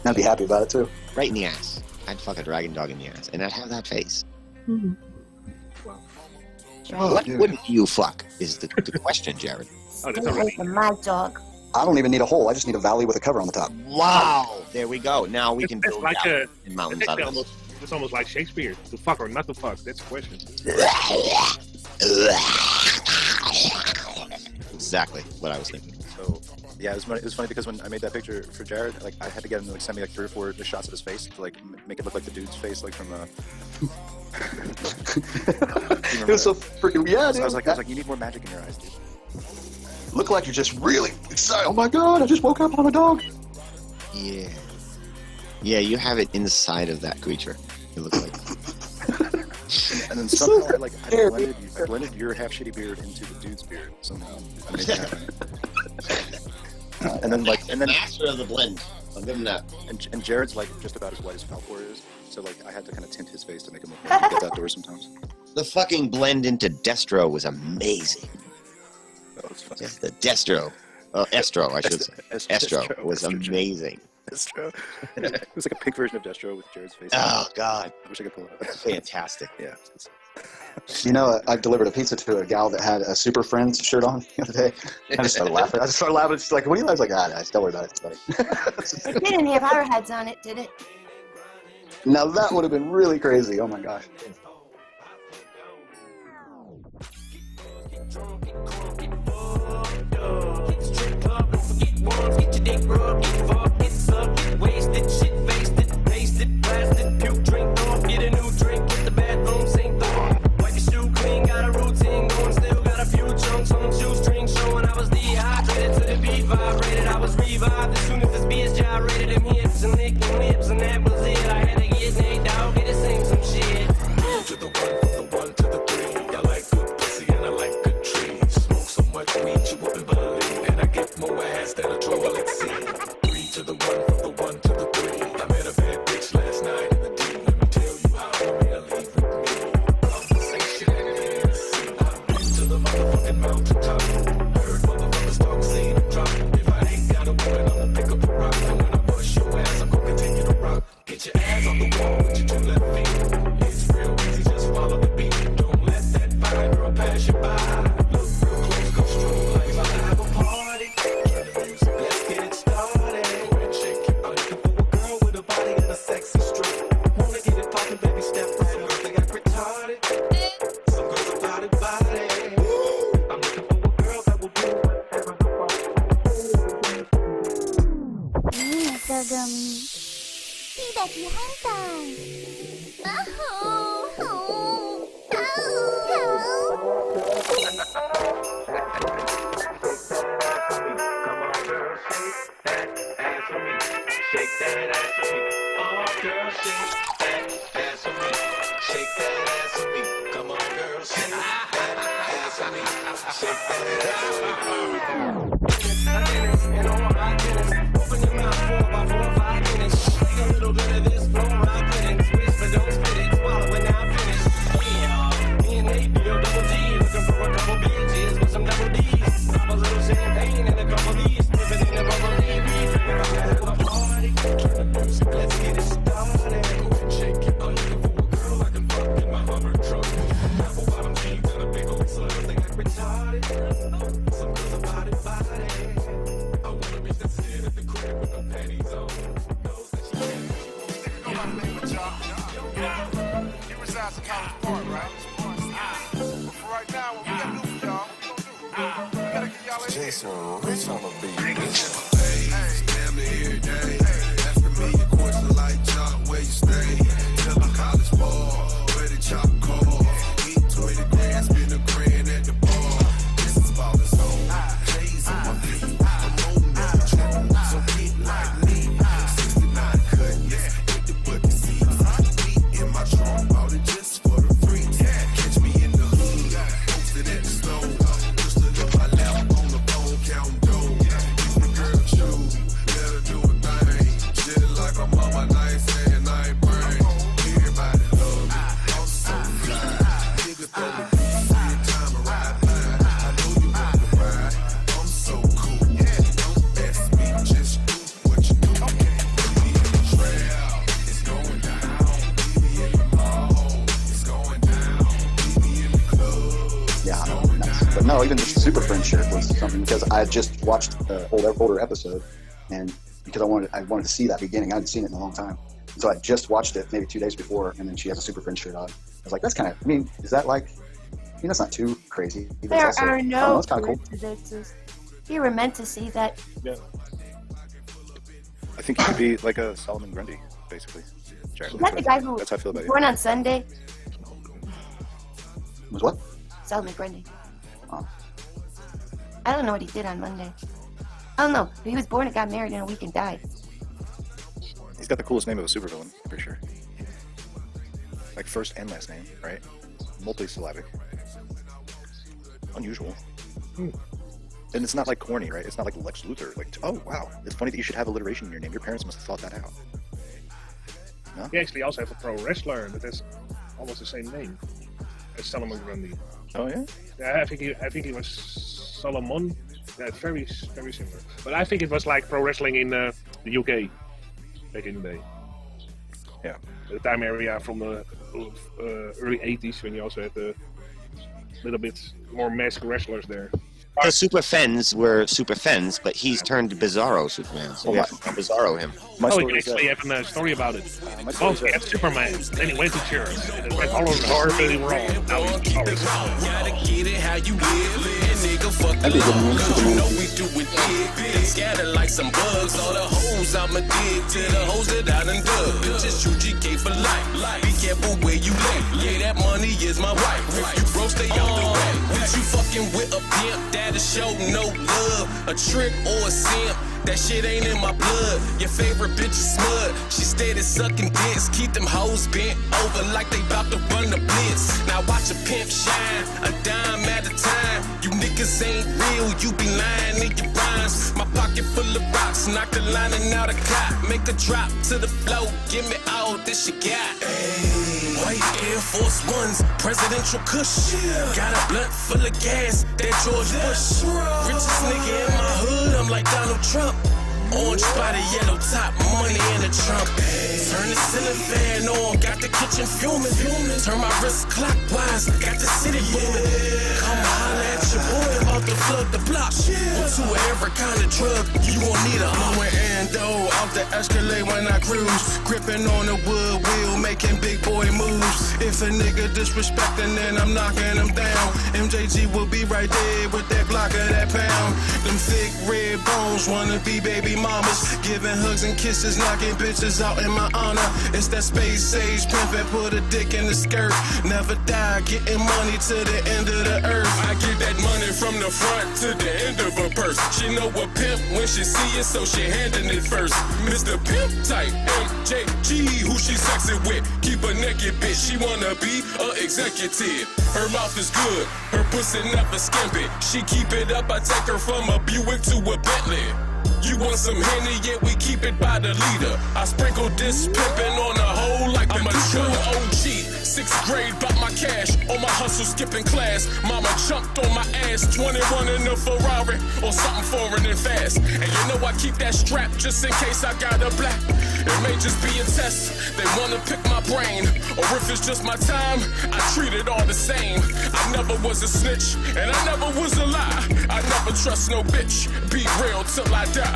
I'd be happy about it too. Right in the ass. I'd fuck a dragon dog in the ass, and I'd have that face. Mm-hmm. What wouldn't you fuck is the question, Jared. Oh, that's my dog. I don't even need a hole. I just need a valley with a cover on the top. Wow! There we go. Now we can It's build like out in mountains out of almost, it's almost like Shakespeare. To fuck or not to fuck? That's the question. Exactly what I was thinking. So, yeah, it was funny because when I made that picture for Jared, like I had to get him to like send me like 3 or 4 shots of his face to like make it look like the dude's face, like from It was so freaking So I was like, you need more magic in your eyes, dude. Look like you're just really excited. Oh my god, I just woke up on a dog. Yeah. Yeah, you have it inside of that creature. It looks like. And then somehow I blended your half shitty beard into the dude's beard somehow. I made that happen. and then master of the blend. I'll give him that. And Jared's like just about as white as Falcor is, so like I had to kind of tint his face to make him look like he gets outdoors sometimes. The fucking blend into Destro was amazing. That was funny. Yeah, the Destro. Estro, I should say. Estro was amazing. Destro. It was like a pink version of Destro with Jared's face. Oh, God. I wish I could pull it up. Fantastic. Yeah. You know, I delivered a pizza to a gal that had a Super Friends shirt on the other day. I just started laughing. She's like, what do you like? I was like, don't worry about it. It's funny. It didn't have our heads on it, did it? Now that would have been really crazy. Oh my gosh. No, even just the Super Friends shirt was something because I had just watched the older episode, and because I wanted to see that beginning. I hadn't seen it in a long time, so I just watched it maybe 2 days before, and then she has a Super Friends shirt on. I was like, that's kind of. I mean, is that like? I mean, that's not too crazy. There also, are I don't know, no it's kind of cool. coincidences. You were meant to see that. Yeah. I think you could be like a Solomon Grundy, basically. Is that the guy who That's how I feel about was you. born on Sunday? Was what? Solomon Grundy. Oh. I don't know what he did on Monday. I don't know. He was born and got married in a week and died. He's got the coolest name of a supervillain, I'm pretty sure. Like first and last name, right? Multisyllabic. Unusual. And it's not like corny, right? It's not like Lex Luthor. Like, oh wow, it's funny that you should have alliteration in your name. Your parents must have thought that out. No? He actually also has a pro wrestler that has almost the same name as Solomon Grundy. Oh yeah? Yeah, I think he was Solomon. Yeah, it's very similar. But I think it was like pro wrestling in the UK back in the day. Yeah. The time area from the early 80s when you also had a little bit more masked wrestlers there. The Super Fens were Super Fens, but he's turned Bizarro Superman. So yeah, Bizarro him. Oh, you actually have a story about it. Oh, he had Superman. Then he went to church. And it went all over horribly wrong. Now he's always Gotta get it how you live. And nigga, fuck you love. You know we doing it. Scatter like some bugs. All the hoes I'ma dig to the hoes that I done dug. Bitches UGK for life. Be careful where you lay. Yeah, that money is my wife. If you broke, stay out the way. Bitch, you fucking with a pimp that'll show no love. A trick or a simp. That shit ain't in my blood. Your favorite bitch is smut. She steady sucking dicks. Keep them hoes bent over like they bout to run the blitz. Now watch a pimp shine, a dime at a time. You niggas ain't real, you be lying in your rhymes. My pocket full of rocks, knock the lining out a cop. Make a drop to the flow, give me all this you got. Hey, white Air Force Ones, presidential kush. Got a blunt full of gas, that George Bush. Richest nigga in my hood, I'm like Donald Trump. Orange spotted, yellow top, money in the trunk. Turn the ceiling fan on, got the kitchen fuming. Turn my wrist clockwise, got the city booming. Come holla at your boy about to flood the block. With to every kind of drug, you gon' need a blowing endo off the Escalade when I cruise. Gripping on the wood wheel, making big boy moves. If a nigga disrespecting, then I'm knocking him down. MJG will be right there with that block of that pound. Them thick red bones wanna be baby mamas, giving hugs and kisses, knocking bitches out in my honor. It's that space age pimpin', put a dick in the skirt. Never die, getting money to the end of the earth. I get that money from the front to the end of her purse. She know a pimp when she see it, so she handing it first. Mr. Pimp type, MJG, who she sexy with. Keep a naked bitch, she wanna be a executive. Her mouth is good, her pussy never skimpy. She keep it up, I take her from a Buick to a Bentley. You want some Henny, yeah, we keep it by the liter. I sprinkle this pimpin' on the hole like I'm a true OG. 6th grade, bought my cash, on my hustle skipping class. Mama jumped on my ass, 21 in a Ferrari, or something foreign and fast. And you know I keep that strap just in case I got a black. It may just be a test, they wanna pick my brain. Or if it's just my time, I treat it all the same. I never was a snitch, and I never was a lie. I never trust no bitch, be real till I die.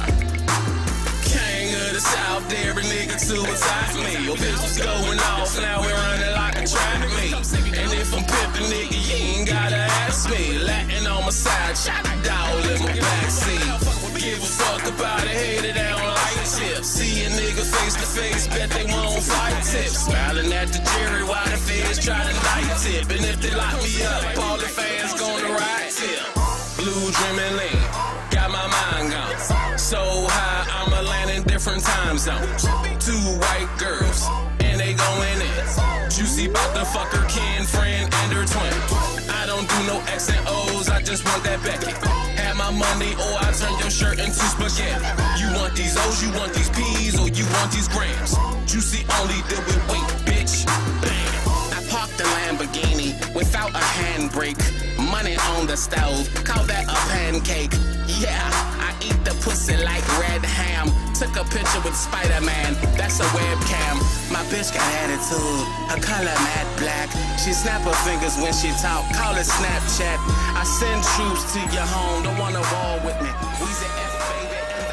King of the South, every nigga suicide me. Your bitch was going off, now we're running like a track me. And if I'm pimping, nigga, you ain't gotta ask me. Latin on my side, shot a dog in my backseat. Give a fuck about it, hate it, they don't like tips. See a nigga face to face, bet they won't fight tips. Smiling at the jury while the feds try to night tip. And if they lock me up, all the fans gonna ride tip. Blue dreaming lean, got my mind gone. So high, I'ma land in different time zones. 2 white girls, and they going in. Juicy bout to fuck her kin, friend, and her twin. I don't do no X and O's, I just want that Becky. Have my money, or I turn your shirt into spaghetti. You want these O's, you want these P's, or you want these grams. Juicy only deal with weight, bitch. Bam. I parked the Lamborghini without a handbrake. Money on the stove, call that a pancake. Yeah, I eat the pussy like red ham. Took a picture with Spider-Man, that's a webcam. My bitch got attitude, her color matte black. She snap her fingers when she talk, call it Snapchat. I send troops to your home, don't want a war with me. Weezy F, baby, in the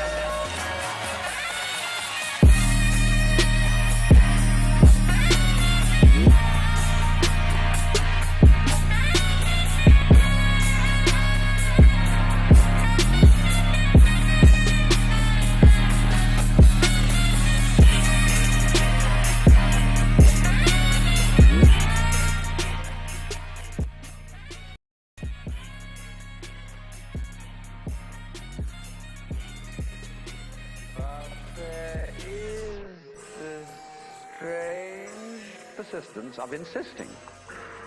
persistence of insisting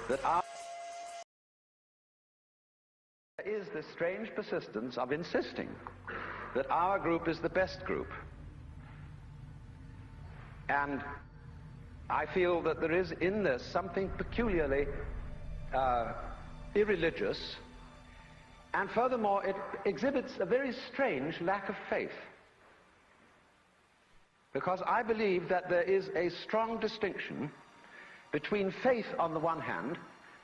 that our is this strange persistence of insisting that our group is the best group. And I feel that there is in this something peculiarly irreligious, and furthermore it exhibits a very strange lack of faith. Because I believe that there is a strong distinction between faith on the one hand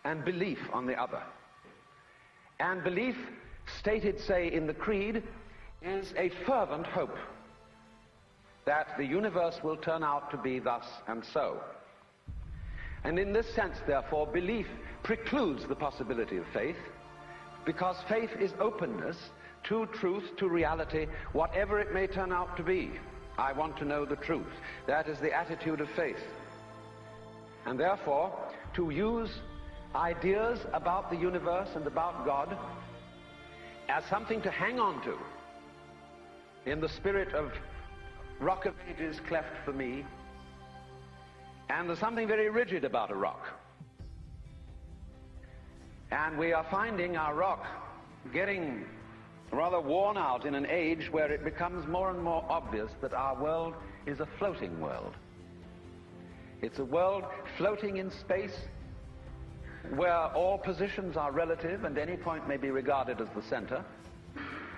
and belief on the other. And belief, stated, say, in the Creed, is a fervent hope that the universe will turn out to be thus and so. And in this sense, therefore, belief precludes the possibility of faith, because faith is openness to truth, to reality, whatever it may turn out to be. I want to know the truth. That is the attitude of faith. And therefore, to use ideas about the universe and about God as something to hang on to, in the spirit of Rock of Ages cleft for me, and there's something very rigid about a rock. And we are finding our rock getting rather worn out in an age where it becomes more and more obvious that our world is a floating world. It's a world floating in space where all positions are relative and any point may be regarded as the center.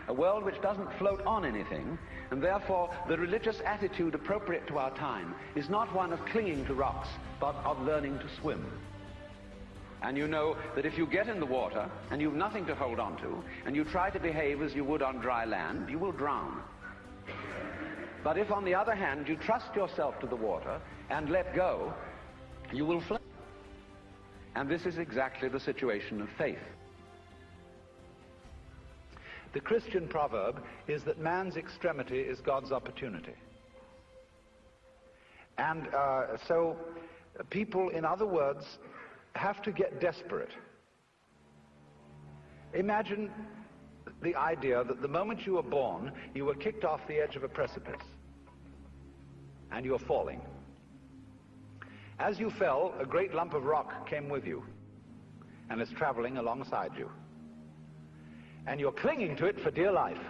A world which doesn't float on anything, and therefore the religious attitude appropriate to our time is not one of clinging to rocks, but of learning to swim. And you know that if you get in the water and you've nothing to hold on to, and you try to behave as you would on dry land, you will drown. But if, on the other hand, you trust yourself to the water and let go, you will float. And this is exactly the situation of faith. The Christian proverb is that man's extremity is God's opportunity. And so people, in other words, have to get desperate. Imagine the idea that the moment you were born, you were kicked off the edge of a precipice, and you're falling. As you fell, a great lump of rock came with you, and is traveling alongside you. And you're clinging to it for dear life,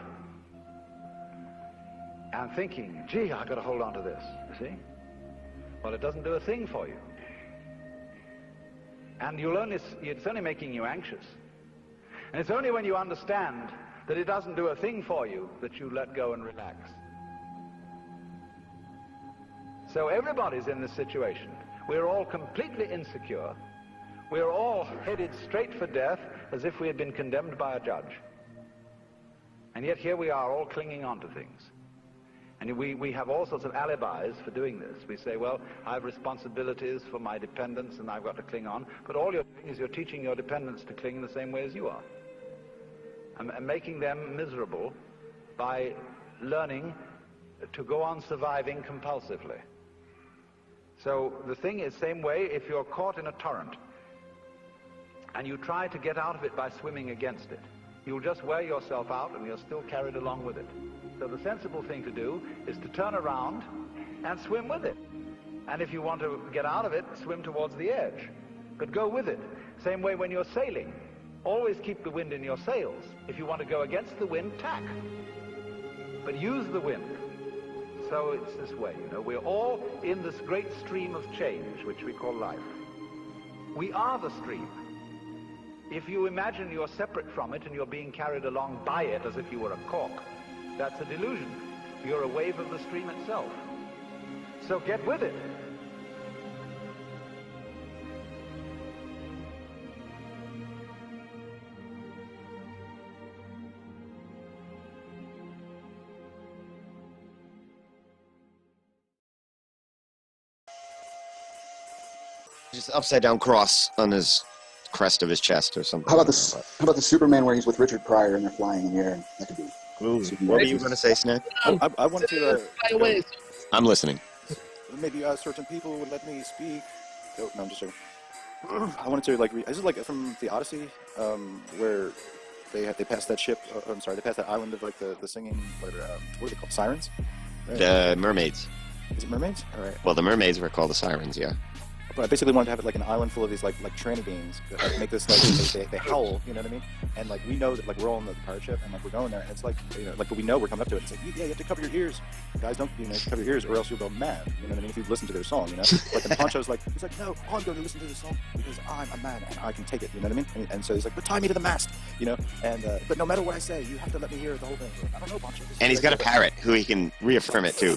and thinking, gee, I've got to hold on to this, you see? Well, it doesn't do a thing for you. And it's only making you anxious. And it's only when you understand that it doesn't do a thing for you that you let go and relax. So everybody's in this situation. We're all completely insecure. We're all headed straight for death as if we had been condemned by a judge. And yet here we are all clinging on to things. And we have all sorts of alibis for doing this. We say, well, I have responsibilities for my dependents and I've got to cling on. But all you're doing is you're teaching your dependents to cling in the same way as you are. And making them miserable by learning to go on surviving compulsively. So the thing is, same way, if you're caught in a torrent and you try to get out of it by swimming against it, you'll just wear yourself out and you're still carried along with it. So the sensible thing to do is to turn around and swim with it. And if you want to get out of it, swim towards the edge. But go with it. Same way when you're sailing. Always keep the wind in your sails. If you want to go against the wind, tack. But use the wind. So it's this way, you know. We're all in this great stream of change, which we call life. We are the stream. If you imagine you're separate from it and you're being carried along by it as if you were a cork, that's a delusion. You're a wave of the stream itself. So get with it. Just upside down cross on his crest of his chest or something. How about this? How about the Superman where he's with Richard Pryor and they're flying in the air? That could be. Ooh, what were you going to say, Snack? I wanted to. I'm listening. Maybe certain people would let me speak. Oh, no, I'm just joking. I wanted to like. Is it like from the Odyssey, where they passed that ship? I'm sorry, they passed that island of like the singing whatever. What are they called? Sirens. Right? The mermaids. Is it mermaids? All right. Well, the mermaids were called the sirens, yeah. But I basically wanted to have it like an island full of these like tranny beings that like, make this like they howl, you know what I mean? And like we know that like we're all on the pirate ship and like we're going there and it's like like but we know we're coming up to it. It's like yeah, you have to cover your ears, guys. Don't cover your ears or else you'll go mad. You know what I mean? If you listen to their song, you know. Like and Poncho's like he's like no, I'm going to listen to this song because I'm a man and I can take it. You know what I mean? And so he's like, but tie me to the mast, you know. And but no matter what I say, you have to let me hear the whole thing. I don't know, Poncho. And he's got a parrot who he can reaffirm it to.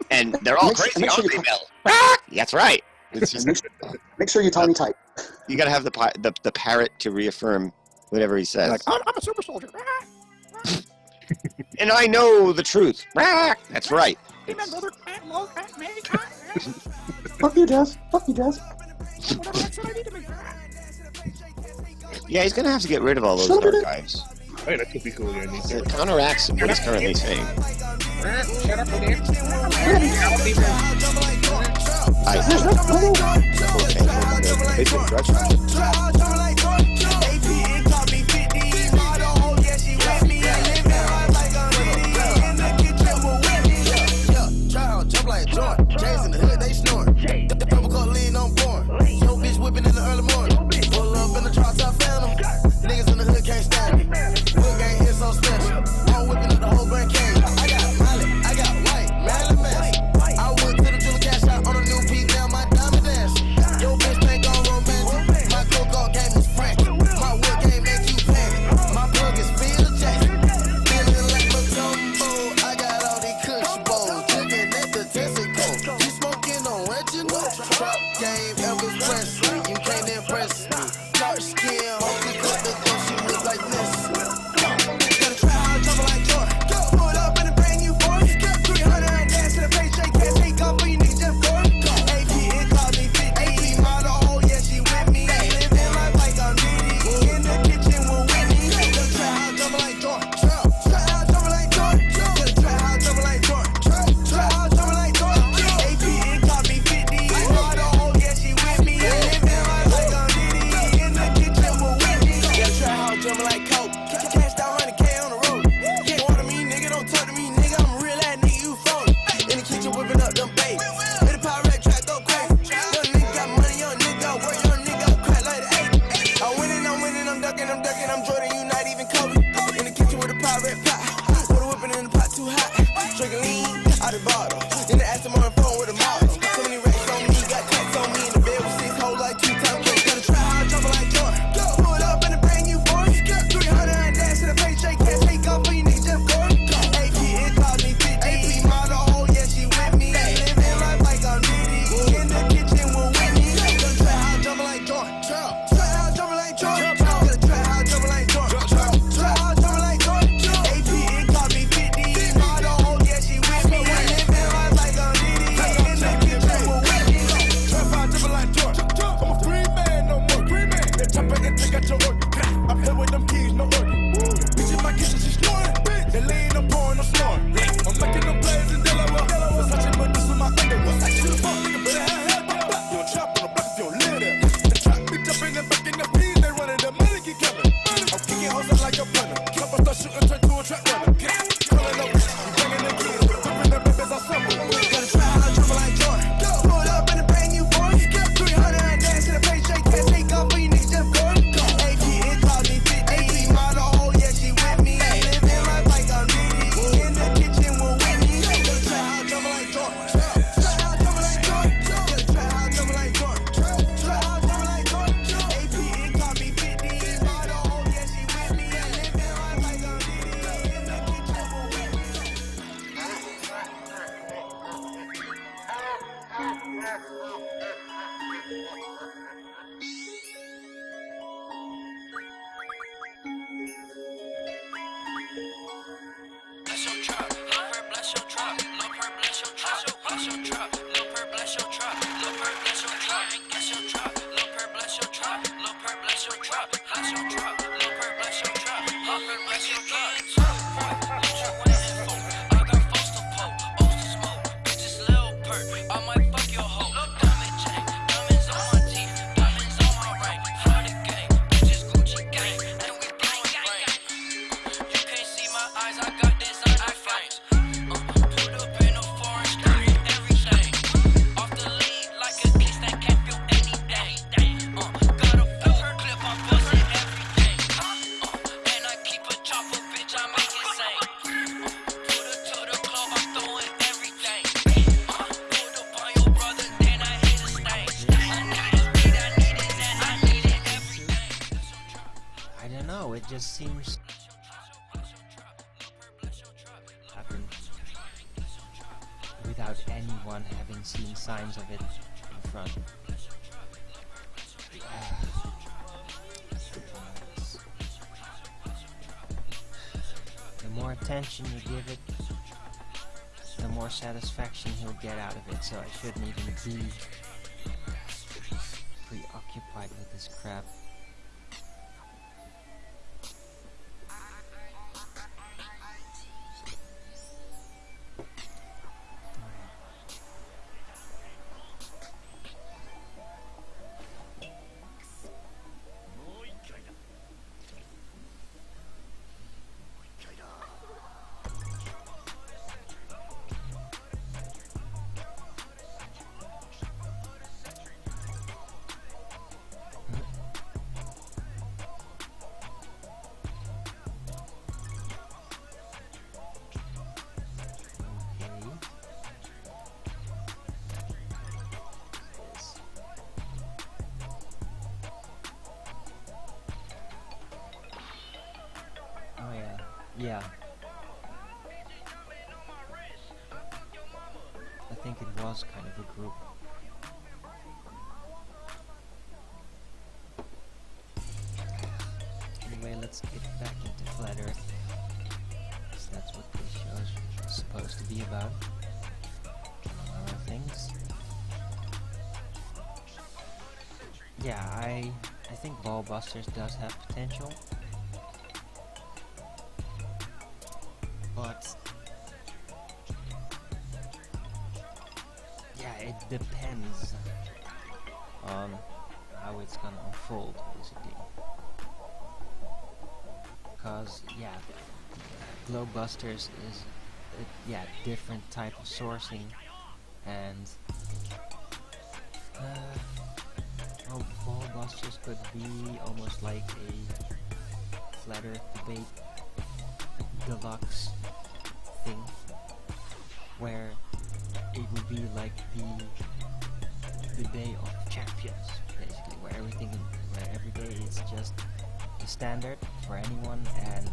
And they're all crazy, make sure aren't you they, Mel? That's right. It's just, make sure you tie me tight. You got to have the parrot to reaffirm whatever he says. Like I'm a super soldier. And I know the truth. That's right. Fuck you, Jess. Fuck you, Jess. Yeah, he's gonna have to get rid of all those archives. Hey, that could be cool. Yeah, It counteracts what he's currently saying. Shut up, Niggas in the hood can't stand me. Hood gang is so special. I'm whipping up the whole Grand Canyon. I got Molly, I got white, Marilyn Manson. I went to the jeweler cash out on a new piece, now my diamond dance. Yo, bitch think I'm romantic. My cocoa game is frantic. My wood game make you panic. My plug is Phil Jackson. Feeling like my jumbo. I got all these cushy bowls. Chicken at the Texaco. You smoking on Reginald? Trap game, Elvis Presley. You can't impress me. Dark skin, hope you cut the thought she look like this. Gotta try hard, trouble like Jordan. Pull up in a brand new Ford. 300 and dance to the paycheck. Can't take off for you niggas just go. AP, it called me 50. AP model, oh yeah, she with me. Living life like I'm Diddy. In the kitchen with Whitney. Gotta try hard, trouble like Jordan. Try hard, trouble like Jordan. Gotta try hard, trouble like Jordan. Try hard, trouble like Jordan. AP, it called me 50. Model, oh yeah, she with me. Living life like I'm Diddy. In the kitchen with Whitney. Gotta try hard, jumping like Coke. Cashed out 100K on the road. Can't order me, nigga, don't talk to me, nigga. I'm a real ass nigga, you phony. In the kitchen whipping up them babies. Hit the pirate track, go crazy. Young nigga got money, young nigga got work, young nigga got crack like the 80s. I'm winning, I'm ducking, I'm Jordan, you not even Kobe. In the kitchen with a pirate pot. Water whipping in the pot too hot. Drinking lean out the bottle. In the ass, I'm on the phone with a model. So many racks on me, got tax on me. In the bed with 6 hoes like 2 times. Gotta try hard, jumping like Jordan. Pull up in a brand new Ford. 300 and dance to the paycheck. Can't take off for you niggas just go. AP, it called me 50. AP model, oh yeah, she with me. Living life like I'm Diddy. In the kitchen with Whitney. Gotta try hard, jumping like Jordan. Try hard, jumping like Jordan. Gotta try hard, jumping like Jordan. Try hard, jumping like Jordan. AP, it called me 50. Model, oh yeah, she with me. Living life bless your truck. Lil per bless your truck. Lil per bless your truck. Bless your truck. Lil per bless your truck. Lil per bless your truck. Bless your truck. Lil per bless your truck. Lil per bless your truck. What you waiting for? I got folks to pull, O's to smoke. Bitches lil per. I might fuck your hoe. Diamond chain, diamonds on my teeth, diamonds on my ring. Friday gang, bitches Gucci gang, and we blowing brain. You can't see my eyes, I got designer flames. Put up in a foreign street, everything. Off the lead like a kiss that can't feel anything. Got a full clip, I'm busting everything. And I keep a chopper, bitch, I make it sing. Put her to the club, I'm throwing everything. Put up on your brother, then I hit a stain. I need it, and I need it everything. I don't know, it just seems happen without anyone having seen signs of it in front. The more attention you give it, the more satisfaction he'll get out of it, so I shouldn't even be preoccupied with this crap. Yeah. I think it was kind of a group. Anyway, let's get back into Flat Earth. 'Cause that's what this show is supposed to be about. Among other things. Yeah, I think Ballbusters does have potential. But yeah, it depends on how it's gonna unfold, basically. Because yeah, Globebusters is a different type of sourcing, and Ballbusters could be almost like a Flat Earth debate deluxe thing, where it would be like the day of champions, basically, where every day is just the standard for anyone, and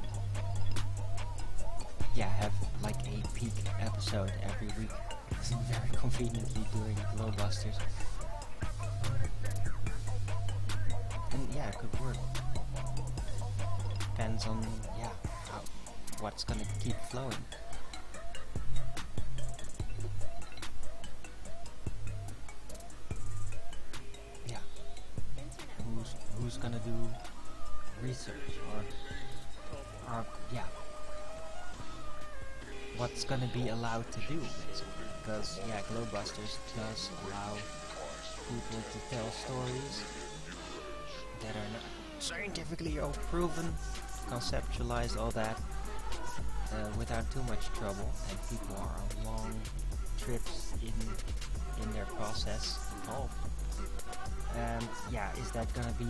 yeah, have like a peak episode every week, very conveniently during Glowbusters. And yeah, it could work. Depends on what's gonna keep flowing. Yeah. Who's gonna do research or yeah. What's gonna be allowed to do, basically? Because yeah, Glowbusters does allow people to tell stories that are not scientifically all proven, conceptualize all that without too much trouble, and people are on long trips in their process involved. And yeah, is that gonna be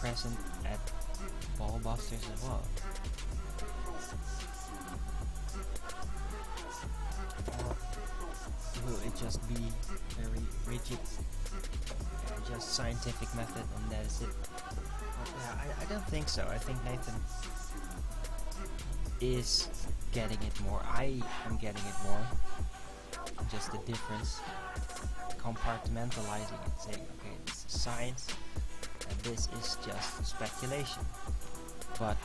present at Ballbusters as well? Or will it just be very rigid, just scientific method, and that is it? Yeah, I don't think so. I think Nathan is getting it more. I am getting it more. Just the difference. Compartmentalizing it, saying, okay, this is science, and this is just speculation. But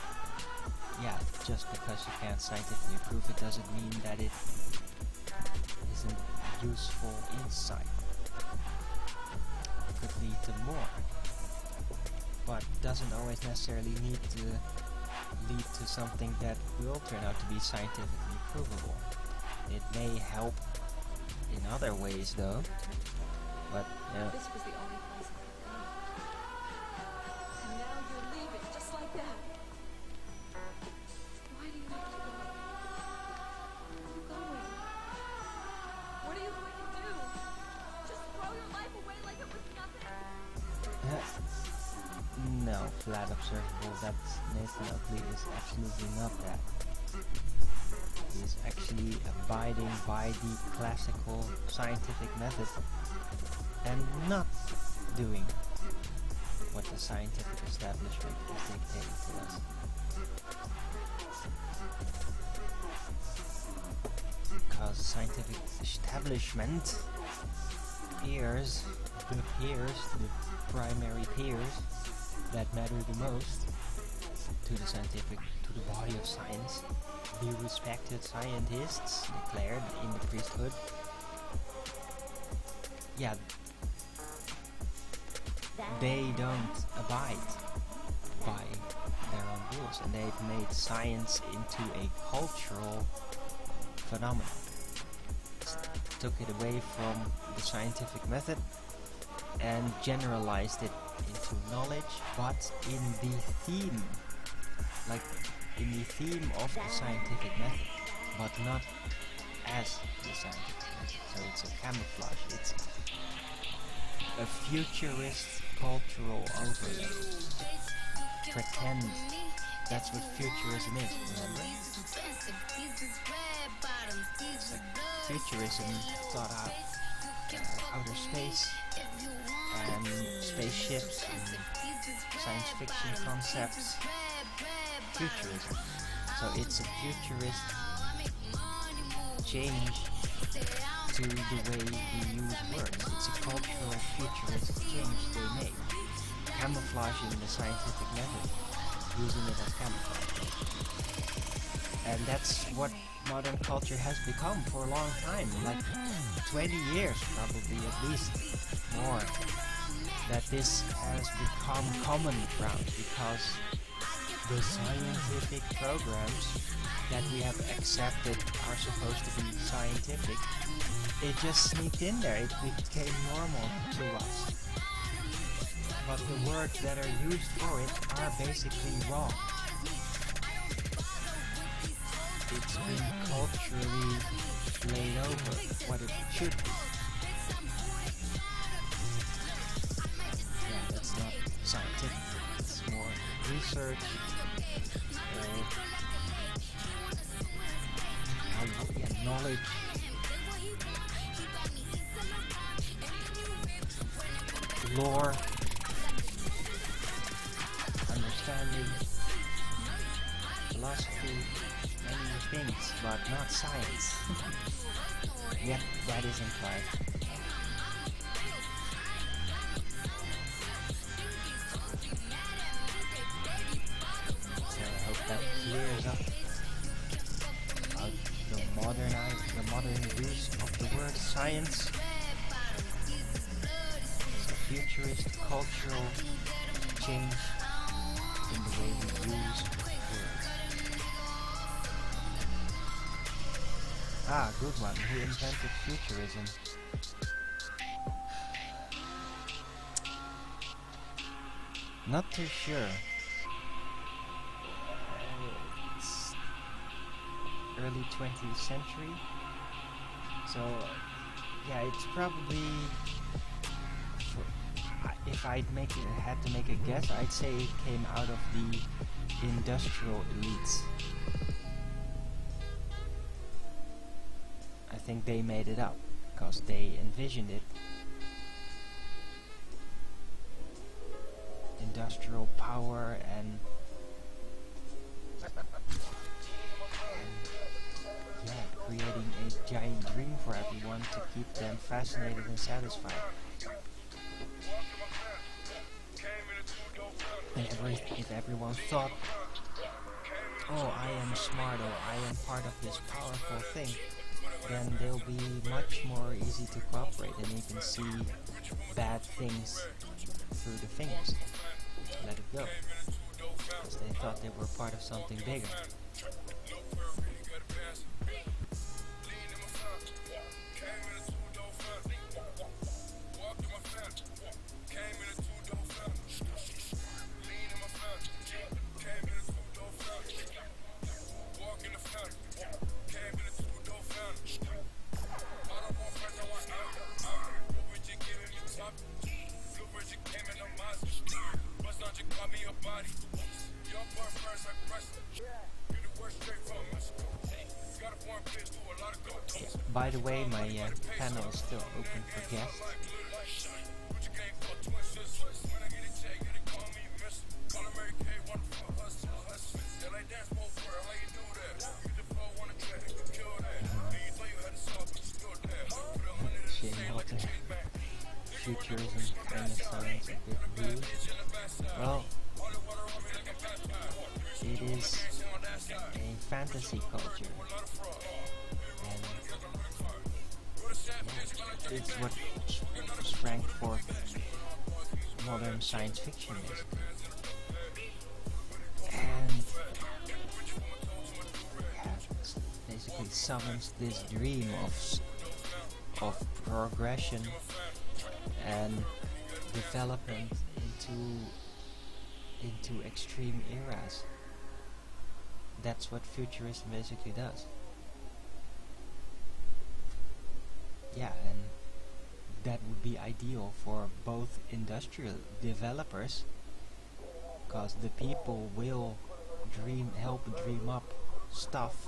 yeah, just because you can't scientifically prove it doesn't mean that it isn't useful insight could lead to more, but doesn't always necessarily need to lead to something that will turn out to be scientifically provable. It may help in other ways though, but yeah. This was the only place I could go. And now you're leaving, just like that. Why do you have to go? Where are you going? What are you going to do? Just throw your life away like it was nothing? No, flat observable, that's Nathan Oakley is absolutely not that. He is actually abiding by the classical scientific method and not doing what the scientific establishment is dictating to us. Because scientific establishment peers, the primary peers that matter the most to the body of science, the respected scientists declared in the priesthood, yeah, they don't abide by their own rules, and they've made science into a cultural phenomenon. Took it away from the scientific method and generalized it into knowledge, but in the theme, like in the theme of the scientific method, but not as the scientific method. So it's a camouflage, it's a futurist cultural overlay. Pretend that's what futurism is, remember? It's like futurism thought out outer space and spaceships and science fiction concepts. Futurism. So it's a futurist change to the way we use words. It's a cultural futurist change they made. Camouflaging the scientific method, using it as camouflage. And that's what modern culture has become for a long time, like 20 years probably, at least more, that this has become common ground because the scientific programs that we have accepted are supposed to be scientific, it just sneaked in there, it became normal to us. But the words that are used for it are basically wrong. It's been culturally laid over what it should be. Yeah, that's not scientific, it's more research, knowledge. Lore, understanding, philosophy, many things, but not science. Yet that is implied. So I hope that clears up the modern use of the word science. Futurist cultural change in the way we use words. Ah, good one. Who invented futurism? Not too sure. It's early 20th century. So, yeah, it's probably... If I'd had to make a guess, I'd say it came out of the industrial elites. I think they made it up because they envisioned it. Industrial power and yeah, creating a giant dream for everyone to keep them fascinated and satisfied. And if everyone thought, oh, I am smart, or I am part of this powerful thing, then they'll be much more easy to cooperate, and you can see bad things through the fingers. Let it go. Because they thought they were part of something bigger. By the way, my panel is still open for guests. Futurism, Renaissance, a bit blue. Well, it is a fantasy culture, and it's what sprang forth modern science fiction, basically. And yeah, it basically summons this dream of progression and development into extreme eras. That's what futurism basically does. Yeah, and that would be ideal for both industrial developers, because the people will help dream up stuff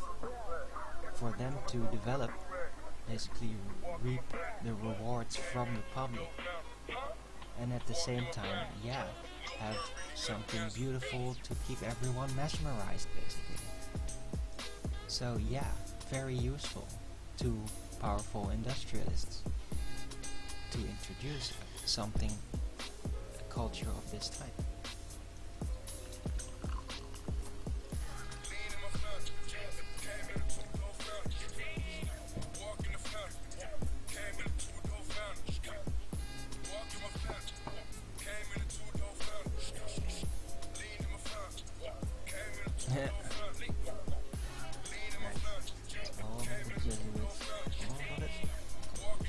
for them to develop, basically reap the rewards from the public, and at the same time, yeah, have something beautiful to keep everyone mesmerized, basically. So yeah, very useful to powerful industrialists to introduce something, a culture of this type.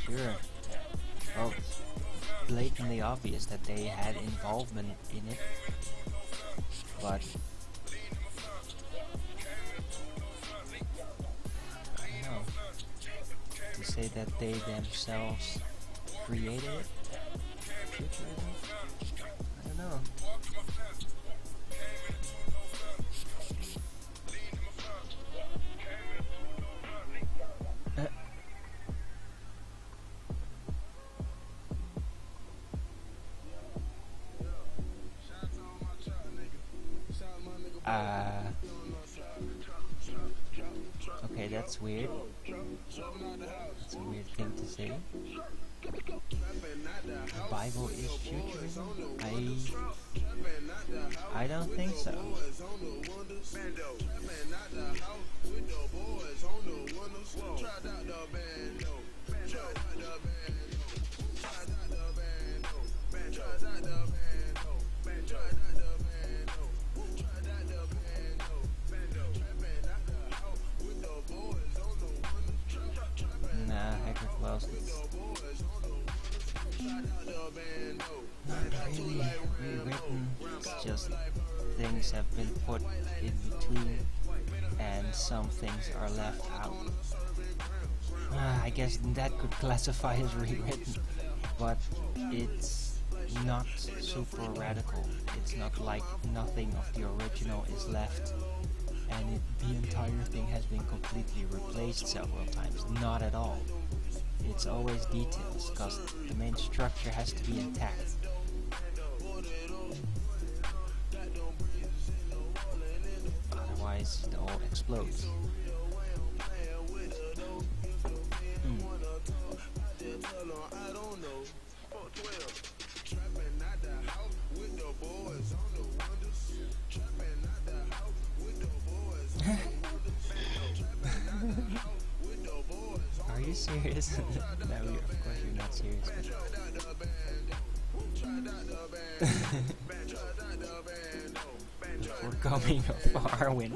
Sure. Well, blatantly obvious that they had involvement in it, but I don't know. To say that they themselves created it? Futurism? I don't know. Okay, that's weird. That's a weird thing to say. The Bible is futurism? I don't think so. Nah, Hacker Wells is not really rewritten. It's just things have been put in between and some things are left out. I guess that could classify as rewritten, but it's not super radical. It's not like nothing of the original is left and the entire thing has been completely replaced several times. Not at all. It's always details, because the main structure has to be intact. Otherwise, it all explodes. you serious? No, of course you're not serious. We're coming of Arwen.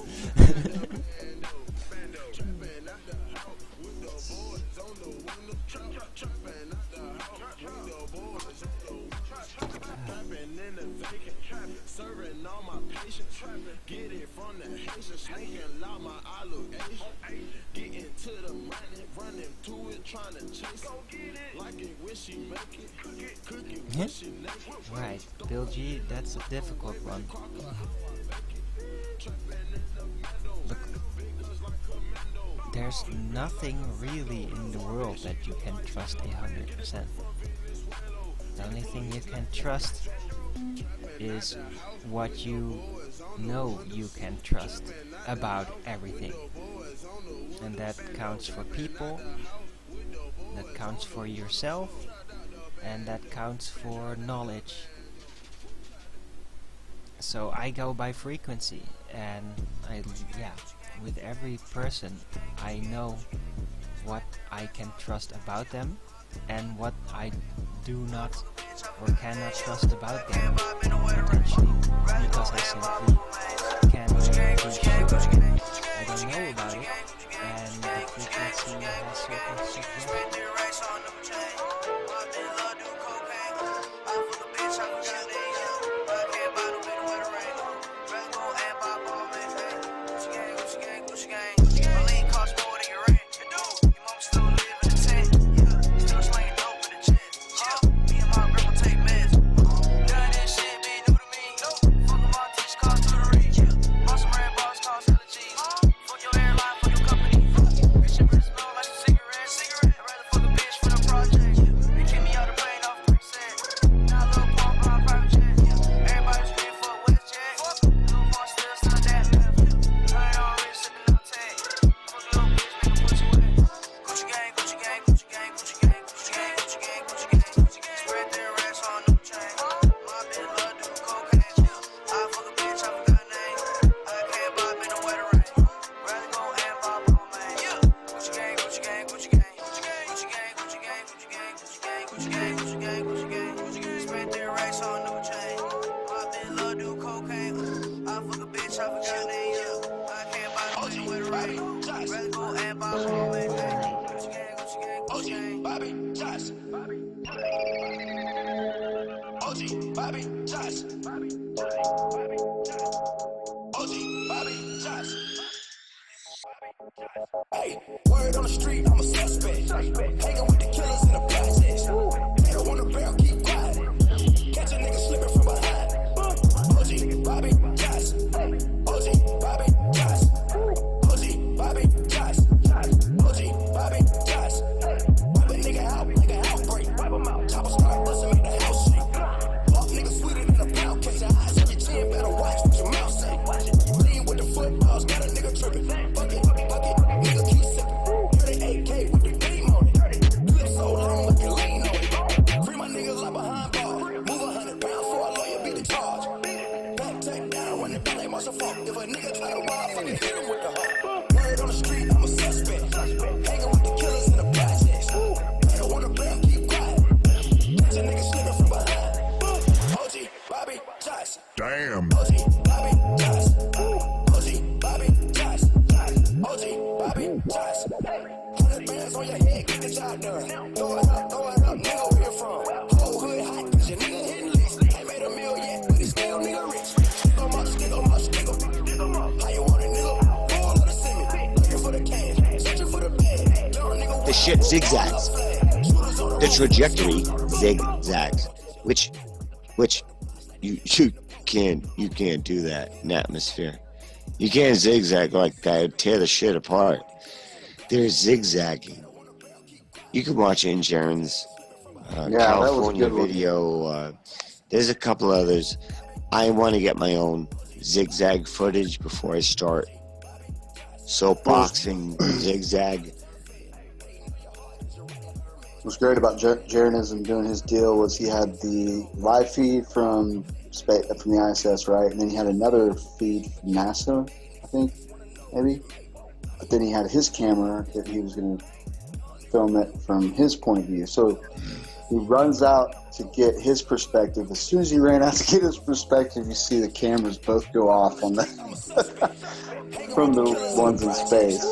Serving all my patients, get it from the Haitians, sneaking loud my allegation, getting to the money, running to it, trying to chase it, like it when she make it, cook it when she naked. Right, Bill G, that's a difficult one. Look, there's nothing really in the world that you can trust 100%. The only thing you can trust is what you know you can trust about everything. And that counts for people, that counts for yourself, and that counts for knowledge. So I go by frequency, and with every person I know what I can trust about them and what I do not or cannot trust about them potentially, because I simply can't be sure. I don't know about it, and the frequency has certain suggestions. Hey, word on the street, I'm a suspect. Hanging with the killers in the projects. They don't want to barrel, keep quiet. Catch a nigga slipping from behind. OG, Bobby, Josh. OG, Bobby, Josh. OG, Bobby, Josh. OG, Bobby, Josh. Wipe a nigga out, like an outbreak. Wipe him out. Chopper start busting, make the house shake. Fuck nigga sweeter than a pound cake. Your eyes on your chin, better watch what your mouth say. Lean with the footballs, got a nigga tripping. Bucket, nigga keep sipping. 30 AK with the beam on it. Clip so long, like you lean on it. Free my niggas like behind bars. Move 100 pounds for a lawyer, beat the charge. Back take down, run it back like Marshall Falk. If a nigga try to rob, fucking hit him with the heart. Word on the street, I'm a suspect. Hanging with the killers in the projects. They don't want to barrel, keep quiet. Catch a nigga slipping from behind. OG, Bobby, Josh. Damn. OG, Bobby, Josh. OG, Bobby, Josh. OG, Bobby, Josh. 100 bands on your head, get the job done. Throw it up, nigga, where you from? Whole hood hot, cause your nigga hitting licks. Ain't made a meal yet, but he's still nigga rich. Stick 'em up, stick 'em up, stick 'em up. How you want it, nigga? Pull up the semi. Looking for the cash, searching for the bag. Little nigga, The shit zigzags. The trajectory zigzags. Which you can't do that in atmosphere. You can't zigzag like that, tear the shit apart. They're zigzagging. You can watch Jaren's California video. There's a couple others. I want to get my own zigzag footage before I start soapboxing zigzag. What's great about Jeranism doing his deal was he had the live feed from the ISS, right? And then he had another feed from NASA, I think, maybe. But then he had his camera that he was going to film it from his point of view. So he runs out to get his perspective. As soon as he ran out to get his perspective, you see the cameras both go off on the from the ones in space,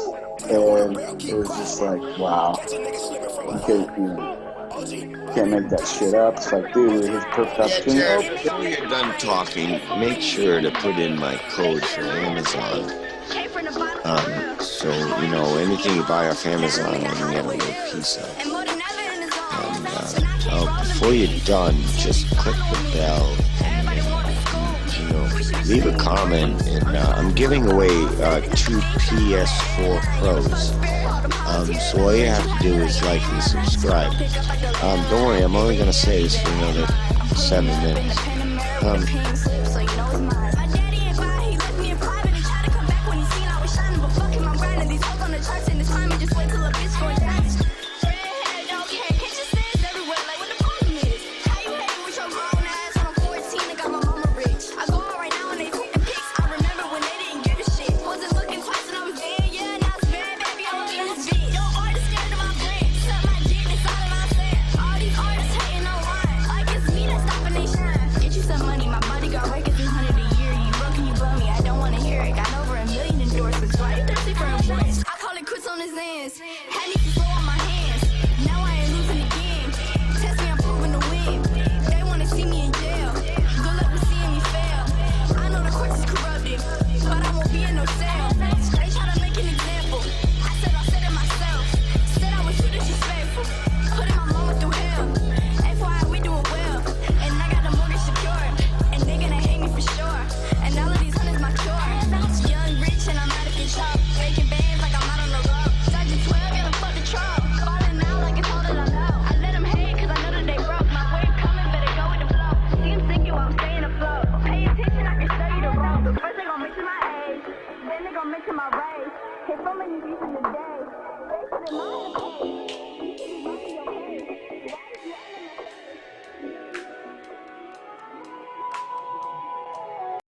and it was just like, wow, can't make that shit up. It's like, dude, here's a perfect opportunity. Jared, before you're done talking, make sure to put in my code for Amazon. So, you know, anything you buy off Amazon, I can get a little piece of. And before you're done, just click the bell and, you know, leave a comment. And I'm giving away 2 PS4 Pros. So all you have to do is like and subscribe. Don't worry, I'm only going to say this for another 7 minutes. Mention my race. Hit so many views in the day. They should admire me.